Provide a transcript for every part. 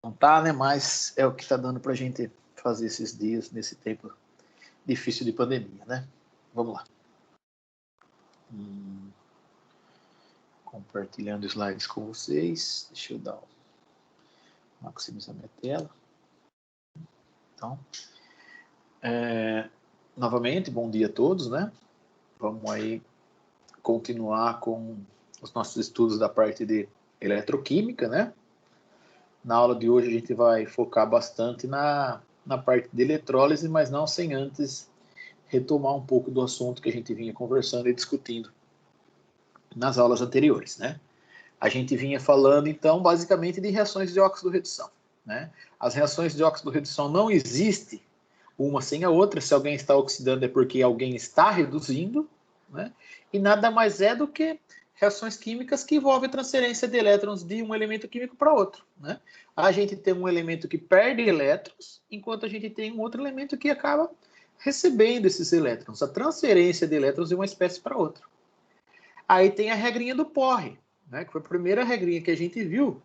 Não tá, né? Mas é o que está dando para a gente fazer esses dias, nesse tempo difícil de pandemia, né? Vamos lá. Compartilhando slides com vocês. Deixa eu dar maximizar minha tela. Então, novamente, bom dia a todos, né? Vamos aí continuar com os nossos estudos da parte de eletroquímica, né? Na aula de hoje a gente vai focar bastante na parte de eletrólise, mas não sem antes retomar um pouco do assunto que a gente vinha conversando e discutindo nas aulas anteriores, né? A gente vinha falando, então, basicamente de reações de óxido-redução, né? As reações de óxido-redução não existem uma sem a outra. Se alguém está oxidando é porque alguém está reduzindo, né? E nada mais é do que reações químicas que envolvem transferência de elétrons de um elemento químico para outro, né? A gente tem um elemento que perde elétrons, enquanto a gente tem um outro elemento que acaba recebendo esses elétrons. A transferência de elétrons de uma espécie para outra. Aí tem a regrinha do Porre, né? Que foi a primeira regrinha que a gente viu,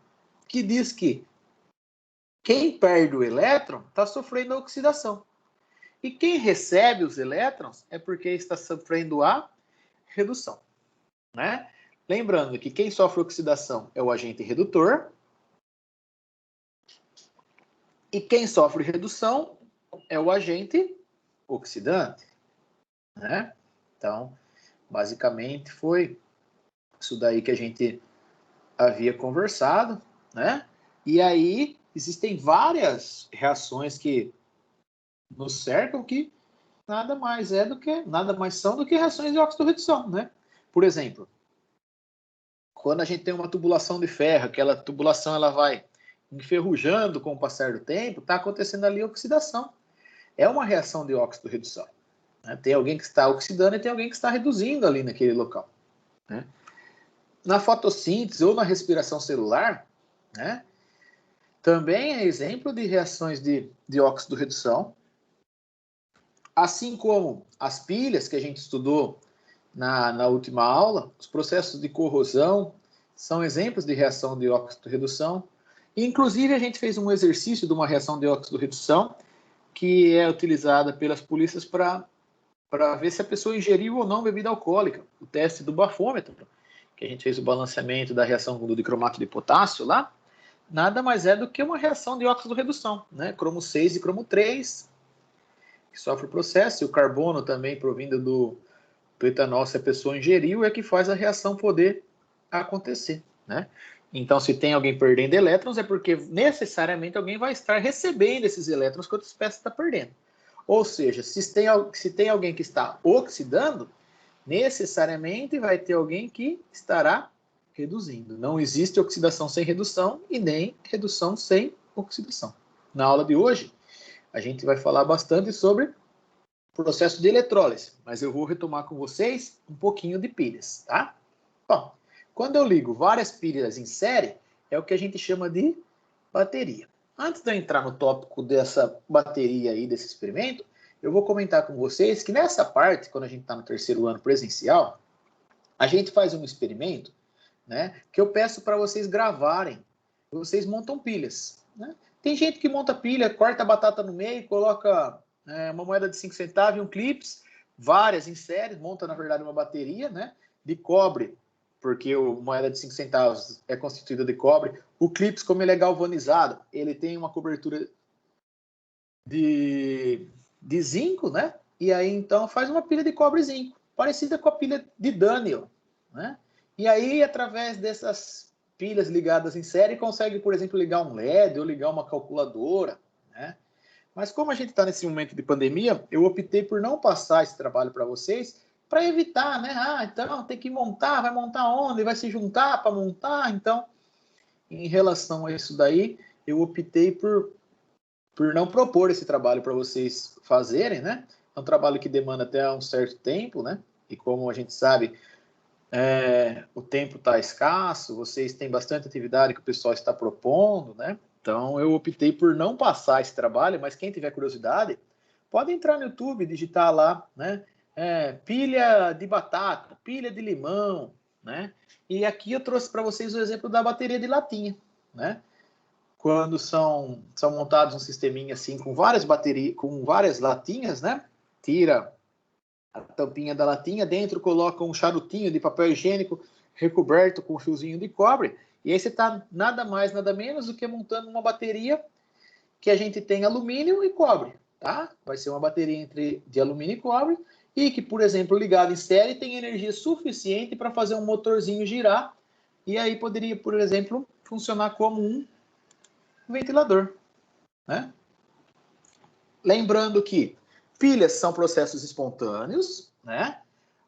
que diz que quem perde o elétron está sofrendo a oxidação. E quem recebe os elétrons é porque está sofrendo a redução, né? Lembrando que quem sofre oxidação é o agente redutor e quem sofre redução é o agente oxidante, né? Então, basicamente foi isso daí que a gente havia conversado, né? E aí existem várias reações que nos cercam que nada mais são do que reações de óxido-redução, né? Por exemplo, quando a gente tem uma tubulação de ferro, aquela tubulação ela vai enferrujando com o passar do tempo, está acontecendo ali oxidação. É uma reação de óxido-redução, né? Tem alguém que está oxidando e tem alguém que está reduzindo ali naquele local, né? Na fotossíntese ou na respiração celular, né? Também é exemplo de reações de óxido-redução, assim como as pilhas que a gente estudou na última aula, os processos de corrosão são exemplos de reação de óxido-redução. Inclusive, a gente fez um exercício de uma reação de óxido-redução que é utilizada pelas polícias para ver se a pessoa ingeriu ou não bebida alcoólica. O teste do bafômetro, que a gente fez o balanceamento da reação com o dicromato de potássio lá, nada mais é do que uma reação de óxido-redução, né? Cromo 6 e cromo 3, que sofre o processo, e o carbono também provindo do etanol, se a pessoa ingeriu, é que faz a reação poder acontecer, né? Então, se tem alguém perdendo elétrons, é porque necessariamente alguém vai estar recebendo esses elétrons que outra espécie está perdendo. Ou seja, se tem alguém que está oxidando, necessariamente vai ter alguém que estará reduzindo. Não existe oxidação sem redução e nem redução sem oxidação. Na aula de hoje, a gente vai falar bastante sobre processo de eletrólise, mas eu vou retomar com vocês um pouquinho de pilhas, tá? Bom, quando eu ligo várias pilhas em série, é o que a gente chama de bateria. Antes de eu entrar no tópico dessa bateria aí, desse experimento, eu vou comentar com vocês que nessa parte, quando a gente está no terceiro ano presencial, a gente faz um experimento, né, que eu peço para vocês gravarem. Vocês montam pilhas, né? Tem gente que monta pilha, corta a batata no meio, coloca uma moeda de 5 centavos e um clips, várias em série, monta, na verdade, uma bateria, né, de cobre, porque a moeda de 5 centavos é constituída de cobre. O clips, como ele é galvanizado, ele tem uma cobertura de zinco, né? E aí, então, faz uma pilha de cobre e zinco, parecida com a pilha de Daniel, né? E aí, através dessas pilhas ligadas em série, consegue, por exemplo, ligar um LED ou ligar uma calculadora, né? Mas como a gente está nesse momento de pandemia, eu optei por não passar esse trabalho para vocês, para evitar, né? Ah, então tem que montar, vai montar onde? Vai se juntar para montar? Então, em relação a isso daí, eu optei por não propor esse trabalho para vocês fazerem, né? É um trabalho que demanda até um certo tempo, né? E como a gente sabe, o tempo está escasso, vocês têm bastante atividade que o pessoal está propondo, né? Então, eu optei por não passar esse trabalho, mas quem tiver curiosidade, pode entrar no YouTube, digitar lá, né? Pilha de batata, pilha de limão, né? E aqui eu trouxe para vocês o exemplo da bateria de latinha, né? quando são montados um sisteminha assim, com várias baterias, com várias latinhas, né? Tira a tampinha da latinha, dentro coloca um charutinho de papel higiênico recoberto com um fiozinho de cobre, e aí você está nada mais, nada menos do que montando uma bateria que a gente tem alumínio e cobre, tá? Vai ser uma bateria de alumínio e cobre, e que, por exemplo, ligada em série, tem energia suficiente para fazer um motorzinho girar, e aí poderia, por exemplo, funcionar como um ventilador, né? Lembrando que pilhas são processos espontâneos, né?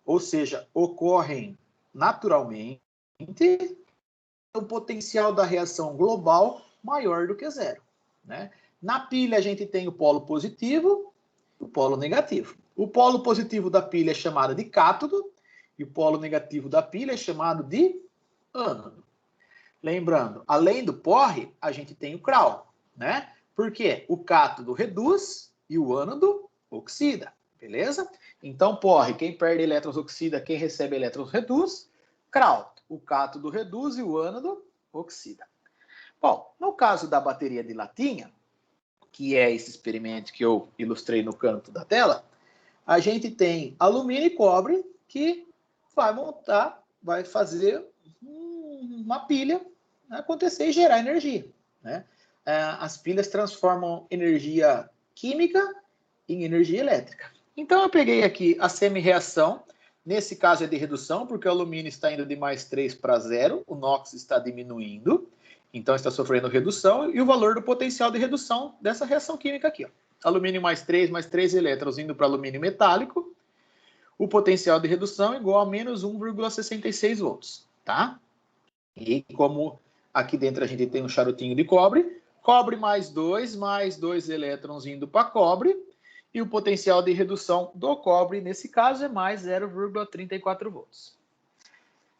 Ou seja, ocorrem naturalmente, o potencial da reação global maior do que zero, né? Na pilha a gente tem o polo positivo e o polo negativo. O polo positivo da pilha é chamado de cátodo e o polo negativo da pilha é chamado de ânodo. Lembrando, além do porre, a gente tem o CRAL, né? Porque o cátodo reduz e o ânodo oxida, beleza? Então, porre, quem perde elétrons oxida, quem recebe elétrons reduz. CRAL, o cátodo reduz e o ânodo oxida. Bom, no caso da bateria de latinha, que é esse experimento que eu ilustrei no canto da tela, a gente tem alumínio e cobre que vai fazer uma pilha acontecer e gerar energia, né? As pilhas transformam energia química em energia elétrica. Então eu peguei aqui a semi-reação, nesse caso é de redução, porque o alumínio está indo de mais 3 para 0, o NOx está diminuindo, então está sofrendo redução, e o valor do potencial de redução dessa reação química aqui, ó. Alumínio mais 3 elétrons indo para alumínio metálico, o potencial de redução é igual a menos 1,66 volts, tá? E como aqui dentro a gente tem um charutinho de cobre, cobre mais 2 elétrons indo para cobre, e o potencial de redução do cobre, nesse caso, é mais 0,34 volts.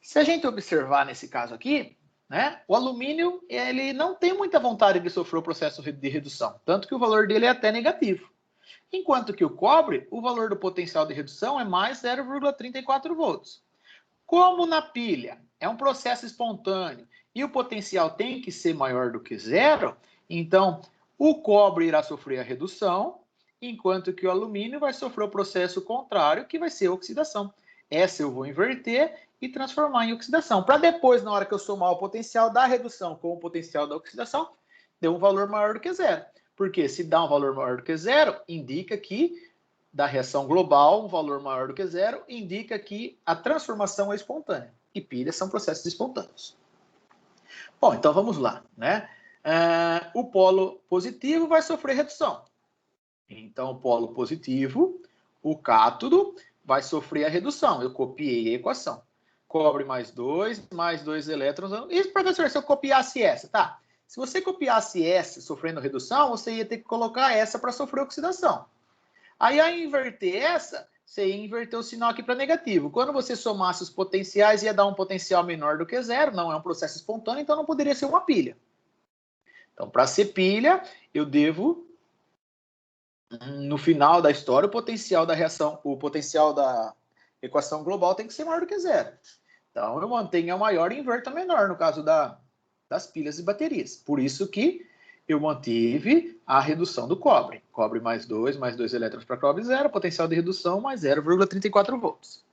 Se a gente observar nesse caso aqui, né, o alumínio ele não tem muita vontade de sofrer o processo de redução, tanto que o valor dele é até negativo. Enquanto que o cobre, o valor do potencial de redução é mais 0,34 volts. Como na pilha é um processo espontâneo e o potencial tem que ser maior do que zero, então o cobre irá sofrer a redução, enquanto que o alumínio vai sofrer o processo contrário, que vai ser a oxidação. Essa eu vou inverter e transformar em oxidação, para depois, na hora que eu somar o potencial da redução com o potencial da oxidação, dê um valor maior do que zero. Porque se dá um valor maior do que zero, indica que da reação global, um valor maior do que zero, indica que a transformação é espontânea. E pilhas são processos espontâneos. Bom, então vamos lá, né? O polo positivo vai sofrer redução. Então, o polo positivo, o cátodo, vai sofrer a redução. Eu copiei a equação. Cobre mais 2 elétrons. Isso, professor, se eu copiasse essa, tá? Se você copiasse essa sofrendo redução, você ia ter que colocar essa para sofrer oxidação. Aí, ao inverter essa, você ia inverter o sinal aqui para negativo. Quando você somasse os potenciais, ia dar um potencial menor do que zero. Não é um processo espontâneo, então não poderia ser uma pilha. Então, para ser pilha, eu devo, no final da história, o potencial da reação, o potencial da equação global tem que ser maior do que zero. Então, eu mantenho a maior e inverto a menor, no caso das pilhas e baterias. Por isso que eu mantive a redução do cobre. Cobre mais 2 elétrons para cobre zero, potencial de redução mais 0,34 volts.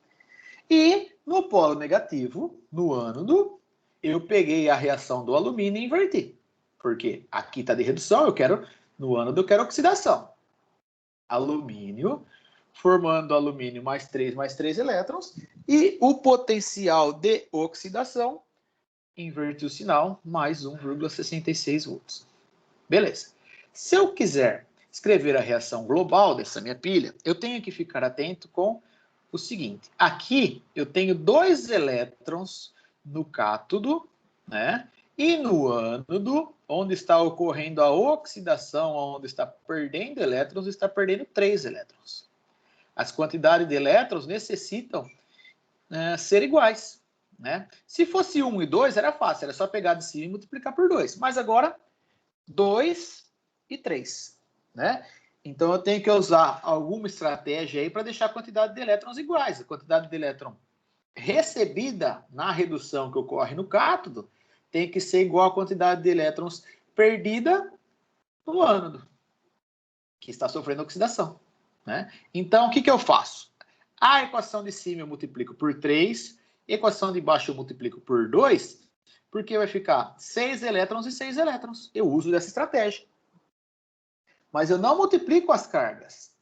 E no polo negativo, no ânodo, eu peguei a reação do alumínio e inverti. Porque aqui está de redução, no ânodo eu quero oxidação. Alumínio, formando alumínio mais 3 elétrons, e o potencial de oxidação, inverte o sinal, mais 1,66 volts. Beleza. Se eu quiser escrever a reação global dessa minha pilha, eu tenho que ficar atento com o seguinte. Aqui eu tenho 2 elétrons no cátodo, né? E no ânodo, onde está ocorrendo a oxidação, onde está perdendo elétrons, está perdendo 3 elétrons. As quantidades de elétrons necessitam ser iguais, né? Se fosse 1 e 2, era fácil, era só pegar de cima e multiplicar por 2. Mas agora, 2 e 3, né? Então eu tenho que usar alguma estratégia aí para deixar a quantidade de elétrons iguais. A quantidade de elétron recebida na redução que ocorre no cátodo tem que ser igual à quantidade de elétrons perdida no ânodo, que está sofrendo oxidação, né? Então, o que eu faço? A equação de cima eu multiplico por 3, equação de baixo eu multiplico por 2, porque vai ficar 6 elétrons e 6 elétrons. Eu uso dessa estratégia. Mas eu não multiplico as cargas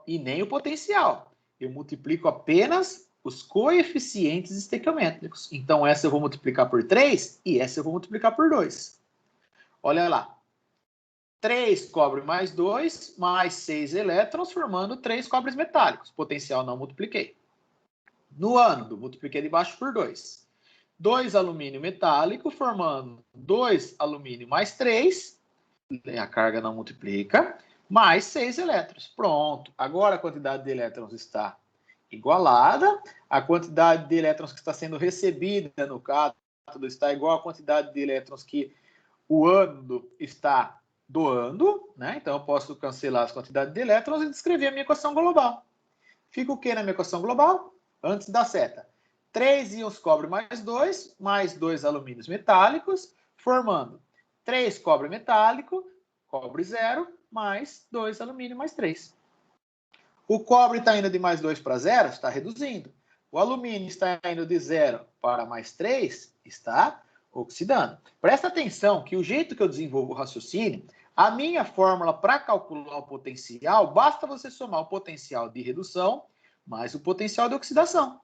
e nem o potencial. Eu multiplico apenas os coeficientes estequiométricos. Então, essa eu vou multiplicar por 3 e essa eu vou multiplicar por 2. Olha lá. 3 cobre mais 2, mais 6 elétrons, formando 3 cobres metálicos. Potencial não multipliquei. No ânodo, multipliquei de baixo por 2. 2 alumínio metálico, formando 2 alumínio mais 3. A carga não multiplica. Mais 6 elétrons. Pronto. Agora a quantidade de elétrons está igualada. A quantidade de elétrons que está sendo recebida no cátodo está igual à quantidade de elétrons que o ânodo está doando, né? Então eu posso cancelar as quantidades de elétrons e descrever a minha equação global. Fica o que na minha equação global? Antes da seta. 3 íons cobre mais 2, mais 2 alumínios metálicos, formando 3 cobre metálico, cobre 0, mais 2 alumínio mais 3. O cobre está indo de mais 2 para 0, está reduzindo. O alumínio está indo de 0 para mais 3, está oxidando. Presta atenção que o jeito que eu desenvolvo o raciocínio, a minha fórmula para calcular o potencial, basta você somar o potencial de redução mais o potencial de oxidação.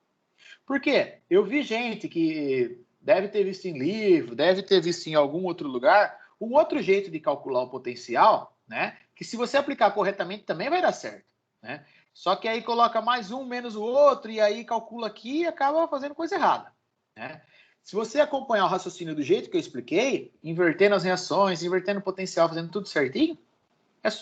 Por quê? Eu vi gente que deve ter visto em livro, deve ter visto em algum outro lugar, um outro jeito de calcular o potencial, né? Que se você aplicar corretamente também vai dar certo, né? Só que aí coloca mais um menos o outro e aí calcula aqui e acaba fazendo coisa errada, né? Se você acompanhar o raciocínio do jeito que eu expliquei, invertendo as reações, invertendo o potencial, fazendo tudo certinho,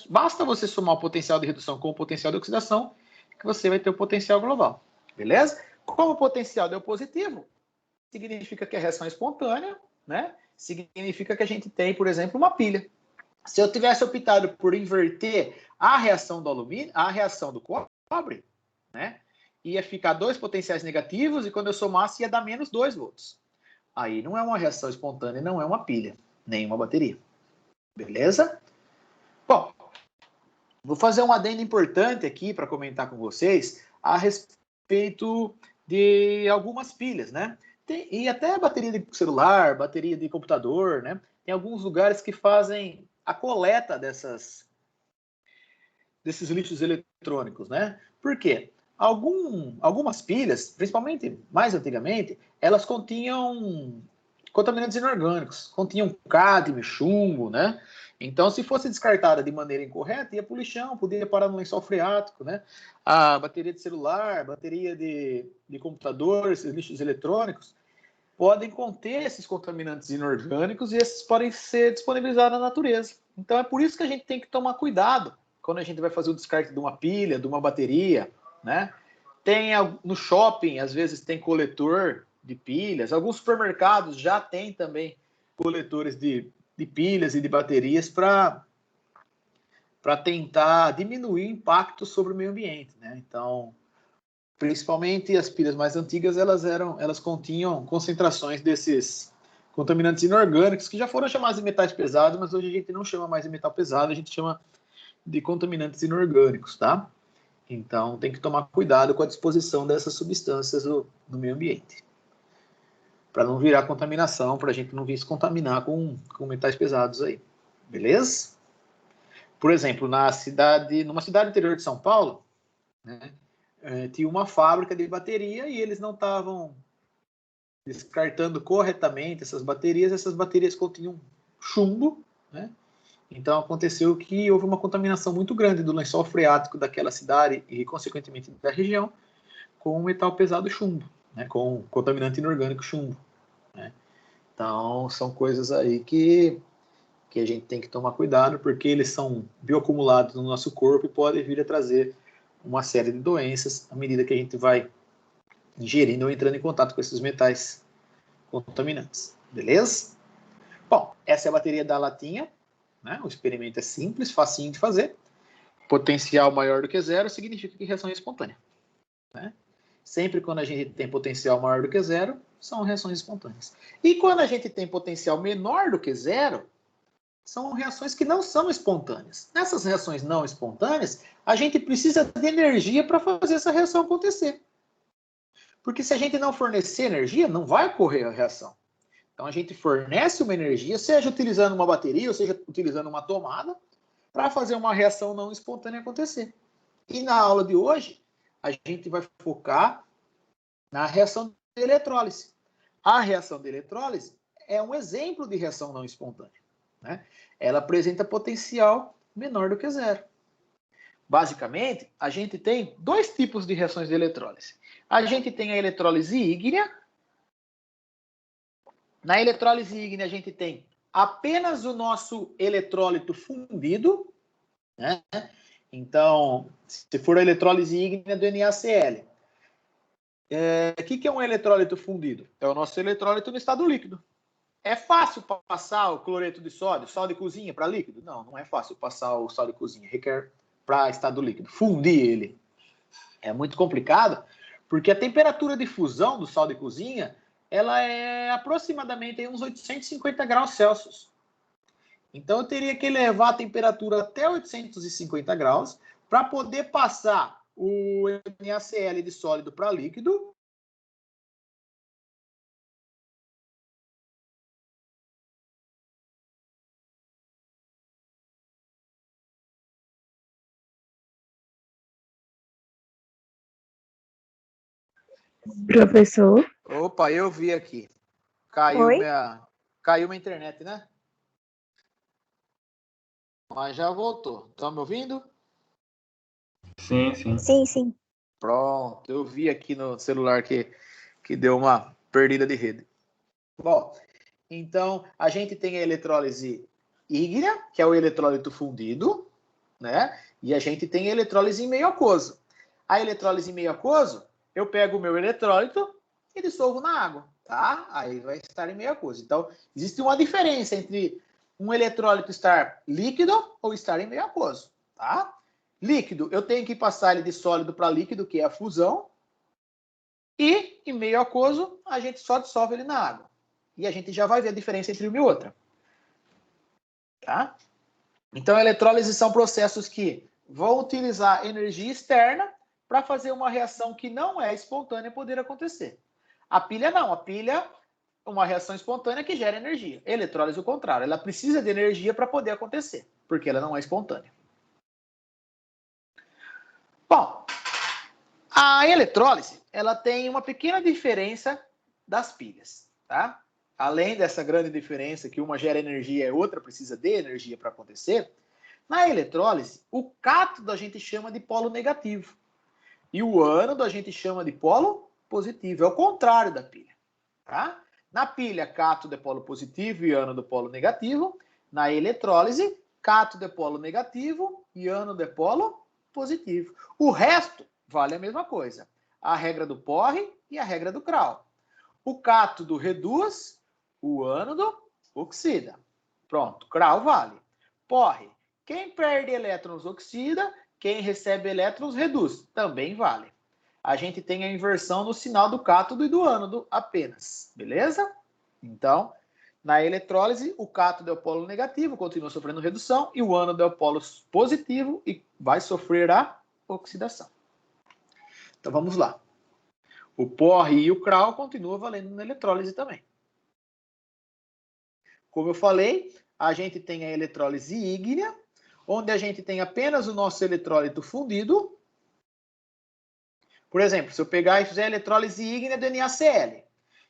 basta você somar o potencial de redução com o potencial de oxidação que você vai ter o potencial global, beleza? Como o potencial deu positivo, significa que a reação é espontânea, né? Significa que a gente tem, por exemplo, uma pilha. Se eu tivesse optado por inverter a reação do alumínio, a reação do cobre, né? Ia ficar 2 potenciais negativos e quando eu somasse ia dar menos 2 volts. Aí não é uma reação espontânea, não é uma pilha, nem uma bateria. Beleza? Bom, vou fazer um adendo importante aqui para comentar com vocês a respeito de algumas pilhas, né? E até bateria de celular, bateria de computador, né? Tem alguns lugares que fazem a coleta desses lixos eletrônicos, né? Por quê? Algumas pilhas, principalmente mais antigamente, elas continham contaminantes inorgânicos, continham cádmio, chumbo, né? Então, se fosse descartada de maneira incorreta, ia para o lixão, podia parar no lençol freático, né? A bateria de celular, bateria de computador, esses lixos eletrônicos, podem conter esses contaminantes inorgânicos e esses podem ser disponibilizados na natureza. Então, é por isso que a gente tem que tomar cuidado quando a gente vai fazer o descarte de uma pilha, de uma bateria, né? Tem no shopping, às vezes tem coletor de pilhas. Alguns supermercados já têm também coletores de pilhas e de baterias para tentar diminuir o impacto sobre o meio ambiente, né? Então, principalmente as pilhas mais antigas, elas continham concentrações desses contaminantes inorgânicos que já foram chamados de metais pesados, mas hoje a gente não chama mais de metal pesado, a gente chama de contaminantes inorgânicos, tá? Então, tem que tomar cuidado com a disposição dessas substâncias no meio ambiente. Para não virar contaminação, para a gente não vir se contaminar com metais pesados aí. Beleza? Por exemplo, numa cidade interior de São Paulo, né, tinha uma fábrica de bateria e eles não estavam descartando corretamente essas baterias continham chumbo, né? Então aconteceu que houve uma contaminação muito grande do lençol freático daquela cidade e, consequentemente, da região com o metal pesado chumbo, né? Com o contaminante inorgânico chumbo, né? Então são coisas aí que a gente tem que tomar cuidado porque eles são bioacumulados no nosso corpo e podem vir a trazer uma série de doenças à medida que a gente vai ingerindo ou entrando em contato com esses metais contaminantes. Beleza? Bom, essa é a bateria da latinha, né? O experimento é simples, facinho de fazer. Potencial maior do que zero significa que reação é espontânea, né? Sempre quando a gente tem potencial maior do que zero, são reações espontâneas. E quando a gente tem potencial menor do que zero, são reações que não são espontâneas. Nessas reações não espontâneas, a gente precisa de energia para fazer essa reação acontecer. Porque se a gente não fornecer energia, não vai ocorrer a reação. Então a gente fornece uma energia, seja utilizando uma bateria, ou seja utilizando uma tomada, para fazer uma reação não espontânea acontecer. E na aula de hoje, a gente vai focar na reação de eletrólise. A reação de eletrólise é um exemplo de reação não espontânea, né? Ela apresenta potencial menor do que zero. Basicamente, a gente tem dois tipos de reações de eletrólise. A gente tem a eletrólise ígnea. Na eletrólise ígnea, a gente tem apenas o nosso eletrólito fundido, né? Então, se for a eletrólise ígnea do NaCl, o que é um eletrólito fundido? É o nosso eletrólito no estado líquido. É fácil passar o cloreto de sódio, sal de cozinha, para líquido? Não, não é fácil passar o sal de cozinha. Requer para estado líquido. Fundir ele é muito complicado, porque a temperatura de fusão do sal de cozinha ela é aproximadamente uns 850 graus Celsius. Então, eu teria que elevar a temperatura até 850 graus para poder passar o NaCl de sólido para líquido. Professor? Opa, eu vi aqui. Caiu minha internet, né? Mas já voltou. Estão me ouvindo? Sim, sim. Sim, sim. Pronto, eu vi aqui no celular que deu uma perdida de rede. Bom, então a gente tem a eletrólise ígnea, que é o eletrólito fundido, né? E a gente tem a eletrólise em meio aquoso. A eletrólise em meio aquoso, eu pego o meu eletrólito e dissolvo na água, tá? Aí vai estar em meio aquoso. Então, existe uma diferença entre um eletrólito estar líquido ou estar em meio aquoso, tá? Líquido, eu tenho que passar ele de sólido para líquido, que é a fusão. E em meio aquoso, a gente só dissolve ele na água. E a gente já vai ver a diferença entre uma e outra. Tá? Então, a eletrólise são processos que vão utilizar energia externa para fazer uma reação que não é espontânea poder acontecer. A pilha não. A pilha é uma reação espontânea que gera energia. A eletrólise, o contrário. Ela precisa de energia para poder acontecer, porque ela não é espontânea. Bom, a eletrólise, ela tem uma pequena diferença das pilhas, tá? Além dessa grande diferença que uma gera energia e outra precisa de energia para acontecer, na eletrólise, o cátodo a gente chama de polo negativo e o ânodo a gente chama de polo positivo. É o contrário da pilha, tá? Na pilha, cátodo é polo positivo e ânodo polo negativo. Na eletrólise, cátodo é polo negativo e ânodo é polo positivo. O resto vale a mesma coisa. A regra do porre e a regra do Crown. O cátodo reduz, o ânodo oxida. Pronto, Crown vale. Porre, quem perde elétrons oxida, quem recebe elétrons reduz. Também vale. A gente tem a inversão no sinal do cátodo e do ânodo apenas. Beleza? Então, na eletrólise, o cátodo é o polo negativo, continua sofrendo redução, e o ânodo é o polo positivo e vai sofrer a oxidação. Então, vamos lá. O porre e o Crown continuam valendo na eletrólise também. Como eu falei, a gente tem a eletrólise ígnea, onde a gente tem apenas o nosso eletrólito fundido. Por exemplo, se eu pegar e fizer a eletrólise ígnea do NaCl,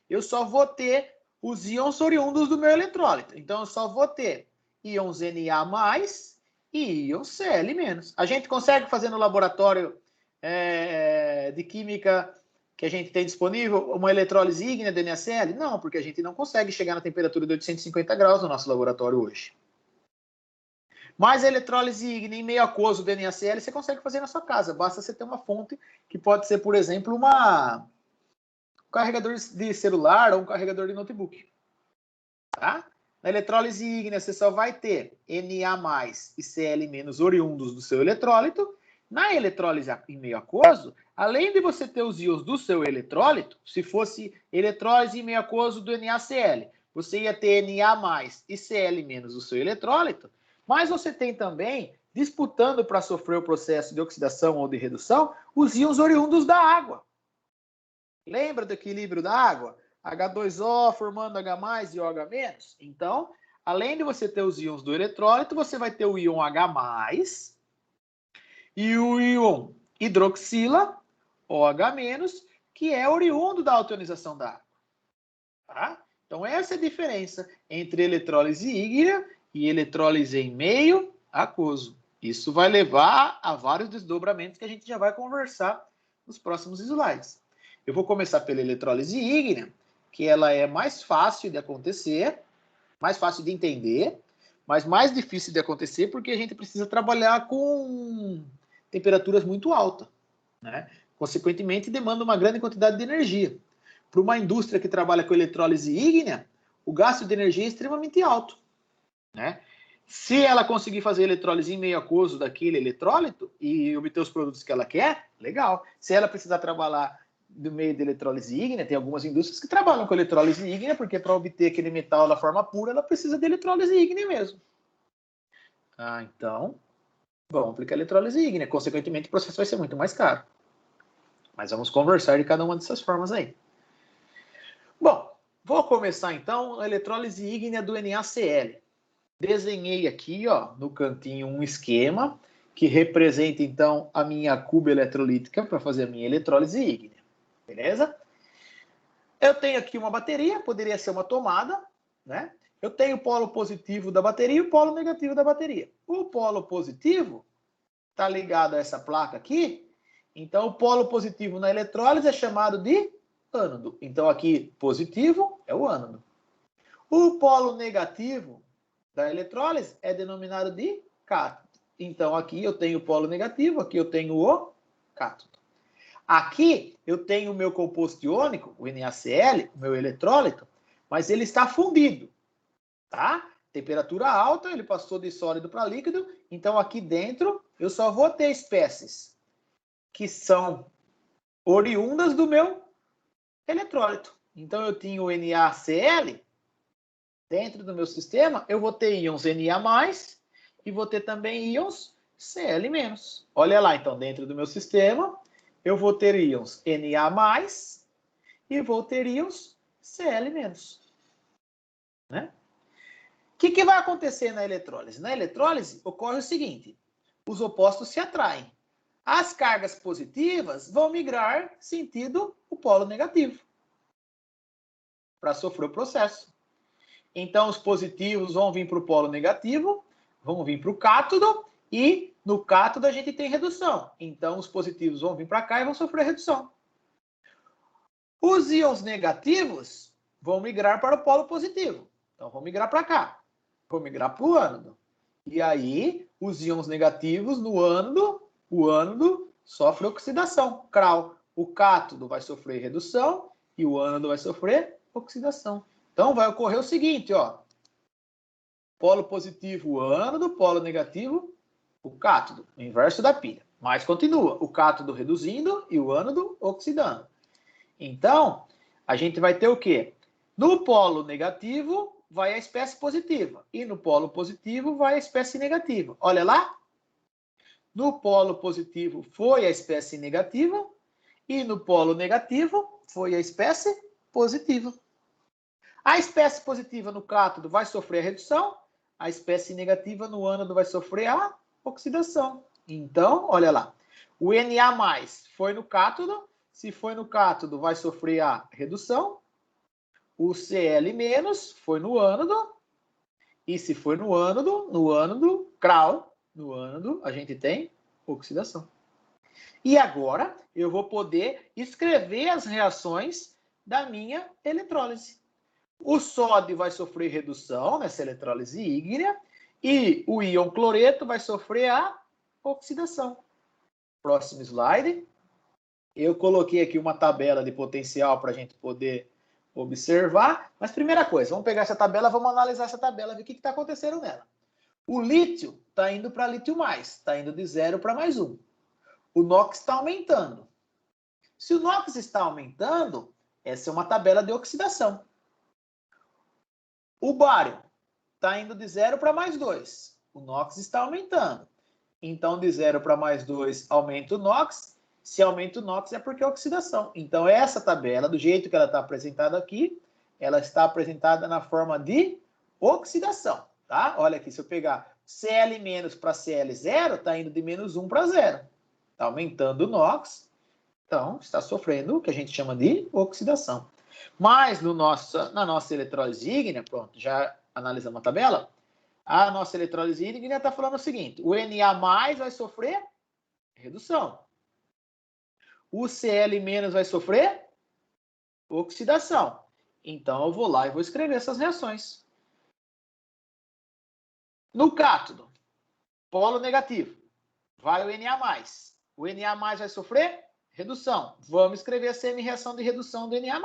eu só vou ter os íons oriundos do meu eletrólito. Então, eu só vou ter íons Na+, e íons Cl-. A gente consegue fazer no laboratório de química que a gente tem disponível uma eletrólise ígnea do NaCl? Não, porque a gente não consegue chegar na temperatura de 850 graus no nosso laboratório hoje. Mas a eletrólise ígnea em meio aquoso do NaCl você consegue fazer na sua casa. Basta você ter uma fonte que pode ser, por exemplo, um carregador de celular ou um carregador de notebook. Tá? Na eletrólise ígnea você só vai ter Na+ e Cl- oriundos do seu eletrólito. Na eletrólise em meio aquoso, além de você ter os íons do seu eletrólito, se fosse eletrólise em meio aquoso do NaCl, você ia ter Na+ e Cl- o seu eletrólito, mas você tem também, disputando para sofrer o processo de oxidação ou de redução, os íons oriundos da água. Lembra do equilíbrio da água? H2O formando H+ e OH-. Então, além de você ter os íons do eletrólito, você vai ter o íon H+ e o íon hidroxila, OH-, que é oriundo da altionização da água. Tá? Então, essa é a diferença entre elettrólise ígnea e elettrólise em meio aquoso. Isso vai levar a vários desdobramentos que a gente já vai conversar nos próximos slides. Eu vou começar pela elettrólise ígnea, que ela é mais fácil de acontecer, mais fácil de entender, mas mais difícil de acontecer porque a gente precisa trabalhar com temperaturas muito altas, né? Consequentemente, demanda uma grande quantidade de energia. Para uma indústria que trabalha com eletrólise ígnea, o gasto de energia é extremamente alto, né? Se ela conseguir fazer eletrólise em meio aquoso daquele eletrólito e obter os produtos que ela quer, legal. Se ela precisar trabalhar do meio de eletrólise ígnea, tem algumas indústrias que trabalham com eletrólise ígnea, porque para obter aquele metal da forma pura, ela precisa de eletrólise ígnea mesmo. Então, vamos aplicar eletrólise ígnea. Consequentemente, o processo vai ser muito mais caro. Mas vamos conversar de cada uma dessas formas aí. Bom, vou começar então a eletrólise ígnea do NaCl. Desenhei aqui, ó, no cantinho um esquema que representa então a minha cuba eletrolítica para fazer a minha eletrólise ígnea. Beleza? Eu tenho aqui uma bateria, poderia ser uma tomada, né? Eu tenho o polo positivo da bateria e o polo negativo da bateria. O polo positivo está ligado a essa placa aqui. Então, o polo positivo na eletrólise é chamado de ânodo. Então, aqui, positivo é o ânodo. O polo negativo da eletrólise é denominado de cátodo. Então, aqui eu tenho o polo negativo, aqui eu tenho o cátodo. Aqui eu tenho o meu composto iônico, o NaCl, o meu eletrólito, mas ele está fundido, tá? Temperatura alta, ele passou de sólido para líquido, então aqui dentro eu só vou ter espécies que são oriundas do meu eletrólito. Então eu tinha o NaCl, dentro do meu sistema eu vou ter íons Na+, e vou ter também íons Cl-. Olha lá, então, dentro do meu sistema, eu vou ter íons Na+, e vou ter íons Cl-. Né? O que vai acontecer na eletrólise? Na eletrólise ocorre o seguinte, os opostos se atraem. As cargas positivas vão migrar sentido o polo negativo para sofrer o processo. Então, os positivos vão vir para o polo negativo, vão vir para o cátodo, e no cátodo a gente tem redução. Então, os positivos vão vir para cá e vão sofrer redução. Os íons negativos vão migrar para o polo positivo. Então, vão migrar para cá. Vão migrar para o ânodo. E aí, os íons negativos no ânodo, o ânodo sofre oxidação, CRAO. O cátodo vai sofrer redução e o ânodo vai sofrer oxidação. Então, vai ocorrer o seguinte, ó. Polo positivo, o ânodo, polo negativo, o cátodo, o inverso da pilha. Mas continua, o cátodo reduzindo e o ânodo oxidando. Então, a gente vai ter o quê? No polo negativo, vai a espécie positiva. E no polo positivo, vai a espécie negativa. Olha lá. No polo positivo, foi a espécie negativa. E no polo negativo, foi a espécie positiva. A espécie positiva no cátodo vai sofrer a redução, a espécie negativa no ânodo vai sofrer a oxidação. Então, olha lá, o Na+ foi no cátodo, se foi no cátodo vai sofrer a redução, o Cl- foi no ânodo, e se foi no ânodo, CRAO, no ânodo a gente tem oxidação. E agora eu vou poder escrever as reações da minha eletrólise. O sódio vai sofrer redução nessa eletrólise ígnea e o íon cloreto vai sofrer a oxidação. Próximo slide. Eu coloquei aqui uma tabela de potencial para a gente poder observar. Mas primeira coisa, vamos pegar essa tabela, vamos analisar essa tabela, ver o que está acontecendo nela. O lítio está indo para lítio+, está indo de 0 para +1. O NOx está aumentando. Se o NOx está aumentando, essa é uma tabela de oxidação. O bário está indo de 0 para mais 2. O NOx está aumentando. Então, de 0 para mais 2 aumenta o NOx. Se aumenta o NOx é porque é oxidação. Então, essa tabela, do jeito que ela está apresentada aqui, ela está apresentada na forma de oxidação. Tá? Olha aqui, se eu pegar Cl- para Cl0, está indo de menos 1 para 0. Está aumentando o NOx. Então, está sofrendo o que a gente chama de oxidação. Mas na nossa eletrólise ígnea, pronto, já analisamos a tabela, a nossa eletrólise ígnea está falando o seguinte, o Na- vai sofrer redução. O Cl- vai sofrer oxidação. Então, eu vou lá e vou escrever essas reações. No cátodo, polo negativo, vai o Na+. O Na+ vai sofrer redução. Vamos escrever a semi-reação de redução do Na+.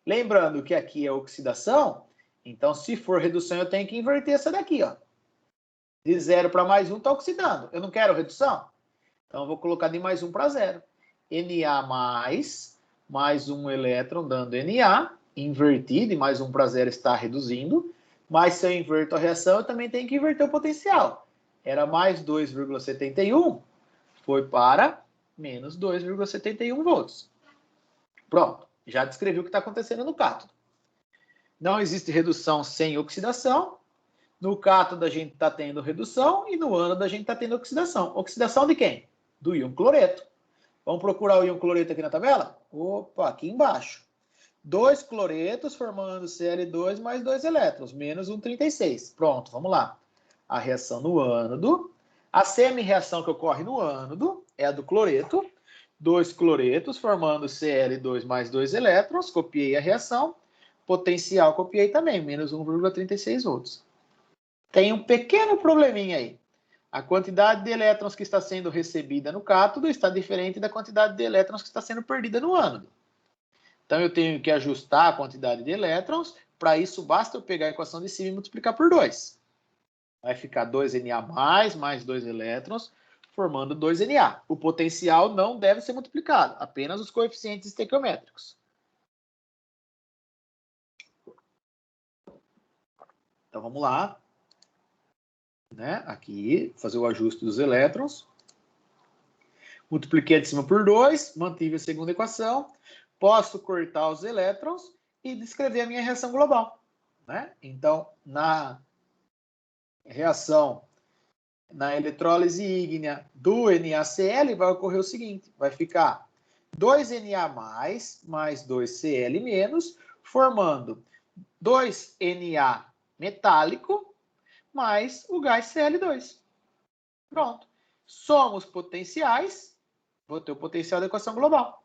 Lembrando que aqui é oxidação, então se for redução eu tenho que inverter essa daqui, ó. De 0 para mais 1 está oxidando. Eu não quero redução? Então eu vou colocar de mais 1 para 0. Na mais um elétron dando Na, invertido, de mais 1 para 0 está reduzindo, mas se eu inverto a reação eu também tenho que inverter o potencial. Era mais 2,71, foi para menos 2,71 volts. Pronto, já descrevi o que está acontecendo no cátodo. Não existe redução sem oxidação. No cátodo a gente está tendo redução e no ânodo a gente está tendo oxidação. Oxidação de quem? Do íon cloreto. Vamos procurar o íon cloreto aqui na tabela? Opa, aqui embaixo. 2 cloretos formando Cl2 mais 2 elétrons, menos 1,36. Pronto, vamos lá. A reação no ânodo. A semi-reação que ocorre no ânodo é a do cloreto. 2 cloretos formando Cl2 mais 2 elétrons. Copiei a reação. Potencial copiei também, menos 1,36 volts. Tem um pequeno probleminha aí. A quantidade de elétrons que está sendo recebida no cátodo está diferente da quantidade de elétrons que está sendo perdida no ânodo. Então, eu tenho que ajustar a quantidade de elétrons. Para isso, basta eu pegar a equação de cima e multiplicar por 2. Vai ficar 2Na+, mais 2 elétrons, formando 2Na. O potencial não deve ser multiplicado, apenas os coeficientes estequiométricos. Então, vamos lá. Aqui, fazer o ajuste dos elétrons. Multipliquei a de cima por 2, mantive a segunda equação. Posso cortar os elétrons e descrever a minha reação global. Então, na reação, na eletrólise ígnea do NaCl, vai ocorrer o seguinte, vai ficar 2Na+, mais 2Cl-, formando 2Na metálico, mais o gás Cl2. Pronto. Somos potenciais, vou ter o potencial da equação global.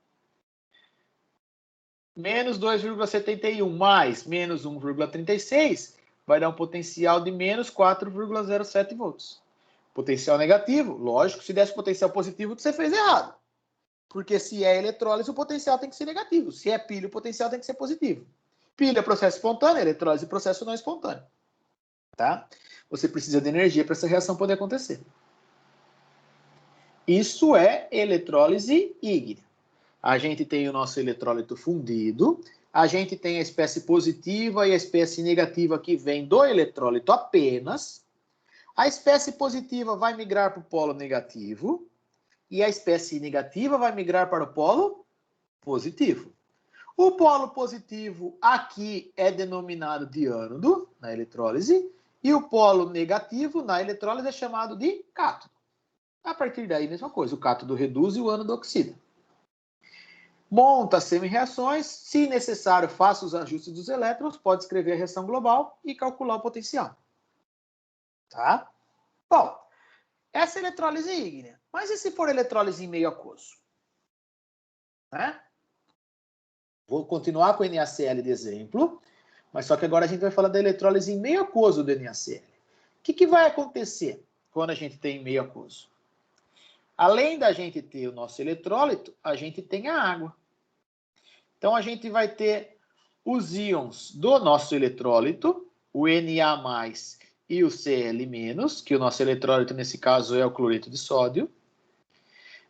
Menos 2,71 mais menos 1,36 vai dar um potencial de menos 4,07 volts. Potencial negativo, lógico, se desse potencial positivo, você fez errado. Porque se é eletrólise, o potencial tem que ser negativo. Se é pilha, o potencial tem que ser positivo. Pilha é processo espontâneo, eletrólise é processo não espontâneo. Tá? Você precisa de energia para essa reação poder acontecer. Isso é eletrólise ígnea. A gente tem o nosso eletrólito fundido, a gente tem a espécie positiva e a espécie negativa que vem do eletrólito apenas. A espécie positiva vai migrar para o polo negativo e a espécie negativa vai migrar para o polo positivo. O polo positivo aqui é denominado de ânodo, na eletrólise, e o polo negativo na eletrólise é chamado de cátodo. A partir daí, mesma coisa, o cátodo reduz e o ânodo oxida. Monta semi-reações, se necessário, faça os ajustes dos elétrons, pode escrever a reação global e calcular o potencial. Tá? Bom, essa é a eletrólise ígnea. Mas e se for eletrólise em meio aquoso? Vou continuar com o NaCl de exemplo, mas só que agora a gente vai falar da eletrólise em meio aquoso do NaCl. O que vai acontecer quando a gente tem meio aquoso? Além da gente ter o nosso eletrólito, a gente tem a água. Então, a gente vai ter os íons do nosso eletrólito, o Na+, e o Cl-, que o nosso eletrólito, nesse caso, é o cloreto de sódio.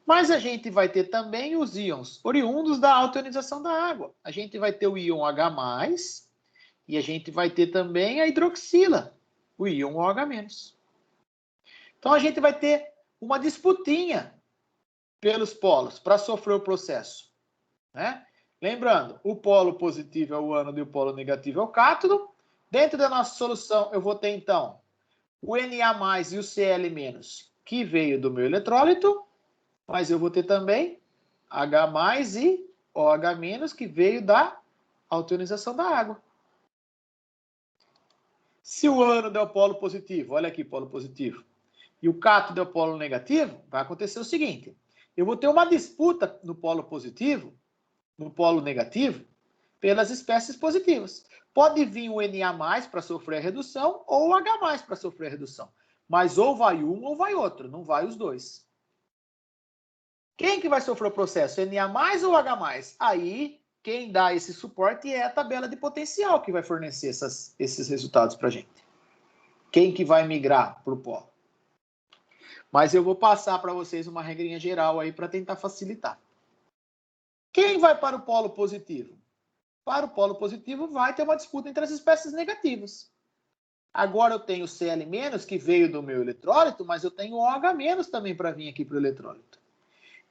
Mas a gente vai ter também os íons oriundos da autoionização da água. A gente vai ter o íon H+, E a gente vai ter também a hidroxila, o íon OH-. Então, a gente vai ter uma disputinha pelos polos para sofrer o processo, né? Lembrando, o polo positivo é o ânodo e o polo negativo é o cátodo. Dentro da nossa solução, eu vou ter, então, o Na+ e o Cl-, que veio do meu eletrólito, mas eu vou ter também H+ e OH-, que veio da ionização da água. Se o ânodo é o polo positivo, olha aqui, polo positivo, e o cátodo é o polo negativo, vai acontecer o seguinte: eu vou ter uma disputa no polo positivo, no polo negativo, pelas espécies positivas. Pode vir o Na+ para sofrer a redução ou o H+ para sofrer a redução. Mas ou vai um ou vai outro, não vai os dois. Quem que vai sofrer o processo? Na+ ou H+? Aí, quem dá esse suporte é a tabela de potencial que vai fornecer esses resultados para a gente. Quem que vai migrar para o polo? Mas eu vou passar para vocês uma regrinha geral aí para tentar facilitar. Quem vai para o polo positivo? Para o polo positivo vai ter uma disputa entre as espécies negativas. Agora eu tenho Cl-, que veio do meu eletrólito, mas eu tenho OH- também para vir aqui para o eletrólito.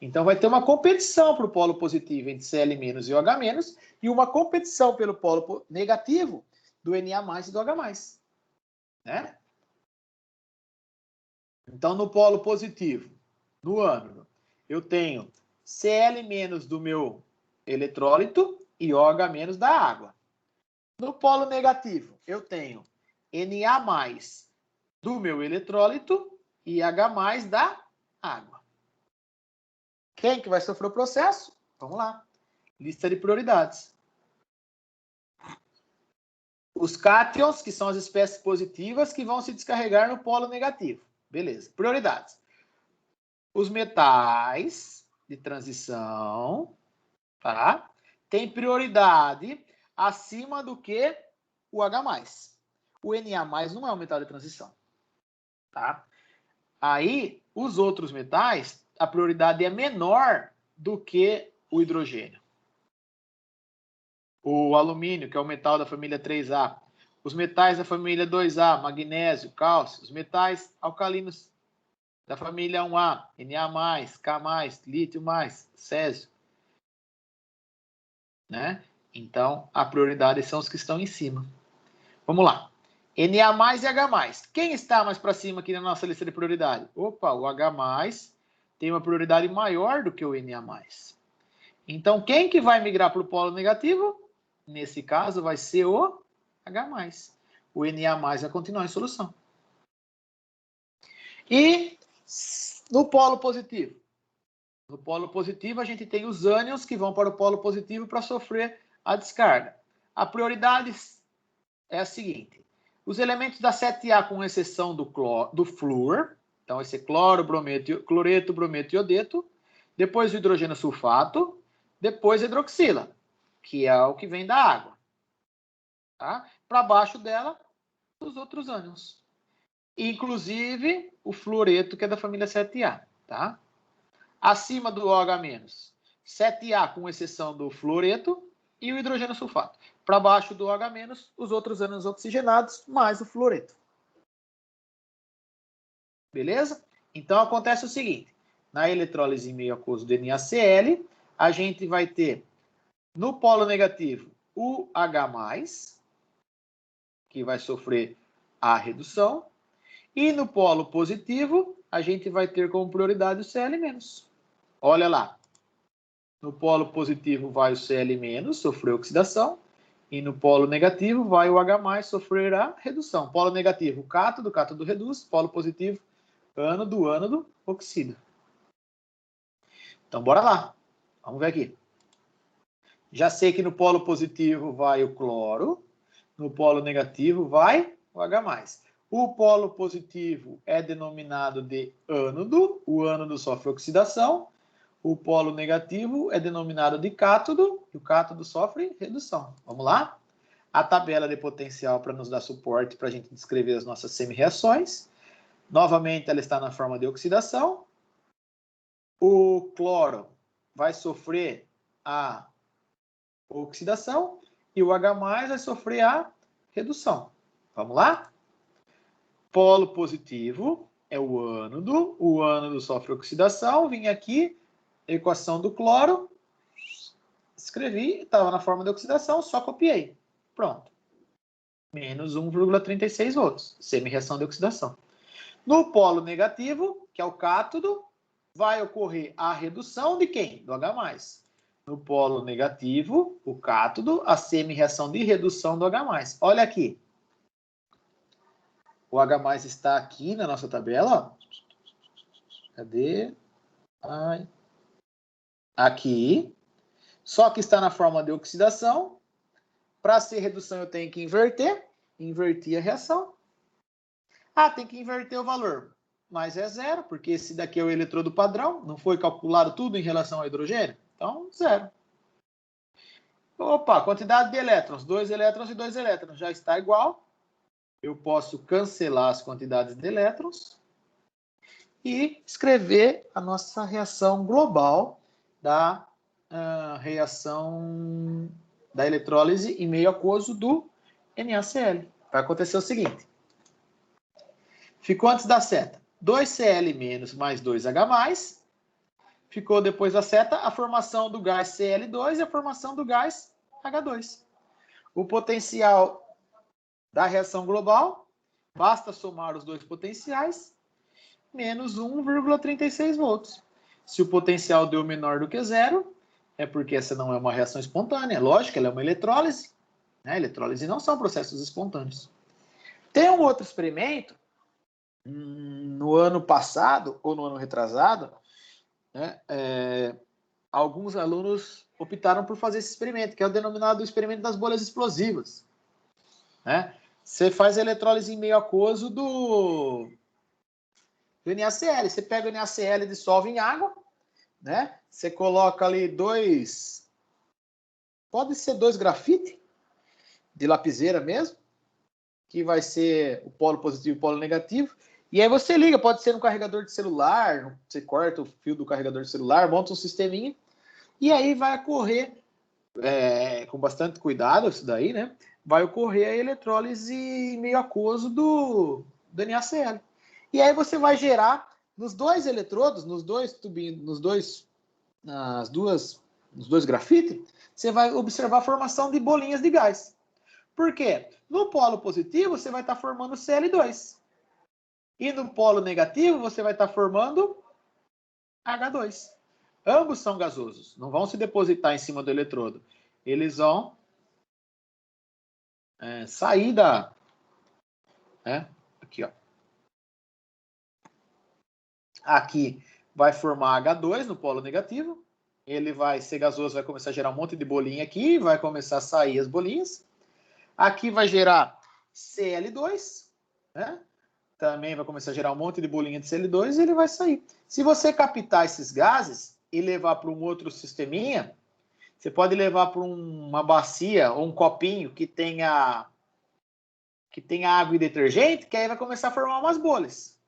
Então vai ter uma competição para o polo positivo entre Cl- e OH-, e uma competição pelo polo negativo do Na+ e do H+. Né? Então no polo positivo, no ânodo, eu tenho Cl- do meu eletrólito e OH- da água. No polo negativo, eu tenho Na+ do meu eletrólito e H+ da água. Quem que vai sofrer o processo? Vamos lá. Lista de prioridades. Os cátions, que são as espécies positivas, que vão se descarregar no polo negativo. Beleza. Prioridades. Os metais de transição, tá? Tem prioridade acima do que o H+. O Na+ não é um metal de transição, tá? Aí, os outros metais, a prioridade é menor do que o hidrogênio. O alumínio, que é o metal da família 3A. Os metais da família 2A, magnésio, cálcio. Os metais alcalinos da família 1A, Na+, K+, lítio+, césio. Né? Então, a prioridade são os que estão em cima. Vamos lá. Na+ e H+. Quem está mais para cima aqui na nossa lista de prioridade? Opa, o H+ tem uma prioridade maior do que o Na+. Então, quem que vai migrar para o polo negativo? Nesse caso, vai ser o H+. O Na+ vai continuar em solução. E no polo positivo? No polo positivo, a gente tem os ânions que vão para o polo positivo para sofrer a descarga. A prioridade é a seguinte: os elementos da 7A, com exceção do flúor, então vai ser cloro, cloreto, brometo e iodeto, depois o hidrogênio sulfato, depois a hidroxila, que é o que vem da água. Tá? Para baixo dela, os outros ânions. Inclusive o fluoreto, que é da família 7A. Tá? Acima do OH-, 7A, com exceção do fluoreto e o hidrogênio sulfato. Para baixo do OH-, os outros ânions oxigenados, mais o fluoreto. Beleza? Então, acontece o seguinte. Na eletrólise em meio aquoso do NaCl, a gente vai ter, no polo negativo, o H+, que vai sofrer a redução. E no polo positivo, a gente vai ter como prioridade o Cl-. Olha lá. No polo positivo vai o Cl- sofrer oxidação. E no polo negativo vai o H+, sofrer a redução. Polo negativo, cátodo reduz. Polo positivo, ânodo, oxida. Então, bora lá. Vamos ver aqui. Já sei que no polo positivo vai o cloro. No polo negativo vai o H+. O polo positivo é denominado de ânodo. O ânodo sofre oxidação. O polo negativo é denominado de cátodo. E o cátodo sofre redução. Vamos lá? A tabela de potencial para nos dar suporte para a gente descrever as nossas semi-reações. Novamente, ela está na forma de oxidação. O cloro vai sofrer a oxidação e o H+ vai sofrer a redução. Vamos lá? Polo positivo é o ânodo sofre oxidação, vim aqui, equação do cloro, escrevi, estava na forma de oxidação, só copiei. Pronto. Menos 1,36 volts, semi-reação de oxidação. No polo negativo, que é o cátodo, vai ocorrer a redução de quem? Do H+. No polo negativo, o cátodo, a semi-reação de redução do H+. Olha aqui. O H+ está aqui na nossa tabela. Ó. Cadê? Ai. Aqui. Só que está na forma de oxidação. Para ser redução, eu tenho que inverter. Inverti a reação. Ah, tem que inverter o valor. Mas é zero, porque esse daqui é o eletrodo padrão. Não foi calculado tudo em relação ao hidrogênio. Então, zero. Opa, quantidade de elétrons. 2 elétrons e 2 elétrons. Já está igual. Eu posso cancelar as quantidades de elétrons e escrever a nossa reação global da reação da eletrólise em meio aquoso do NaCl. Vai acontecer o seguinte. Ficou antes da seta 2Cl- mais 2H+. Ficou depois da seta a formação do gás Cl2 e a formação do gás H2. O potencial da reação global, basta somar os dois potenciais, menos 1,36 volts. Se o potencial deu menor do que zero, é porque essa não é uma reação espontânea. Lógico, ela é uma eletrólise. Né? Eletrólise não são processos espontâneos. Tem um outro experimento, no ano passado, ou no ano retrasado, né, alguns alunos optaram por fazer esse experimento, que é o denominado experimento das bolhas explosivas. Né? Você faz a eletrólise em meio aquoso do NaCl. Você pega o NaCl e dissolve em água, né? Você coloca ali pode ser 2 grafite, de lapiseira mesmo, que vai ser o polo positivo e o polo negativo. E aí você liga, pode ser no carregador de celular, você corta o fio do carregador de celular, monta um sisteminha, e aí vai ocorrer, com bastante cuidado isso daí, né? Vai ocorrer a eletrólise em meio aquoso do NaCl. E aí você vai gerar nos dois eletrodos, nos dois grafites, você vai observar a formação de bolinhas de gás. Por quê? No polo positivo, você vai estar formando Cl2. E no polo negativo, você vai estar formando H2. Ambos são gasosos, não vão se depositar em cima do eletrodo. Eles vão sair da... aqui, ó. Aqui vai formar H2 no polo negativo. Ele vai ser gasoso, vai começar a gerar um monte de bolinha aqui, vai começar a sair as bolinhas. Aqui vai gerar Cl2, né? Também vai começar a gerar um monte de bolinha de Cl2 e ele vai sair. Se você captar esses gases e levar para um outro sisteminha, você pode levar para uma bacia ou um copinho que tenha água e detergente, que aí vai começar a formar umas bolhas.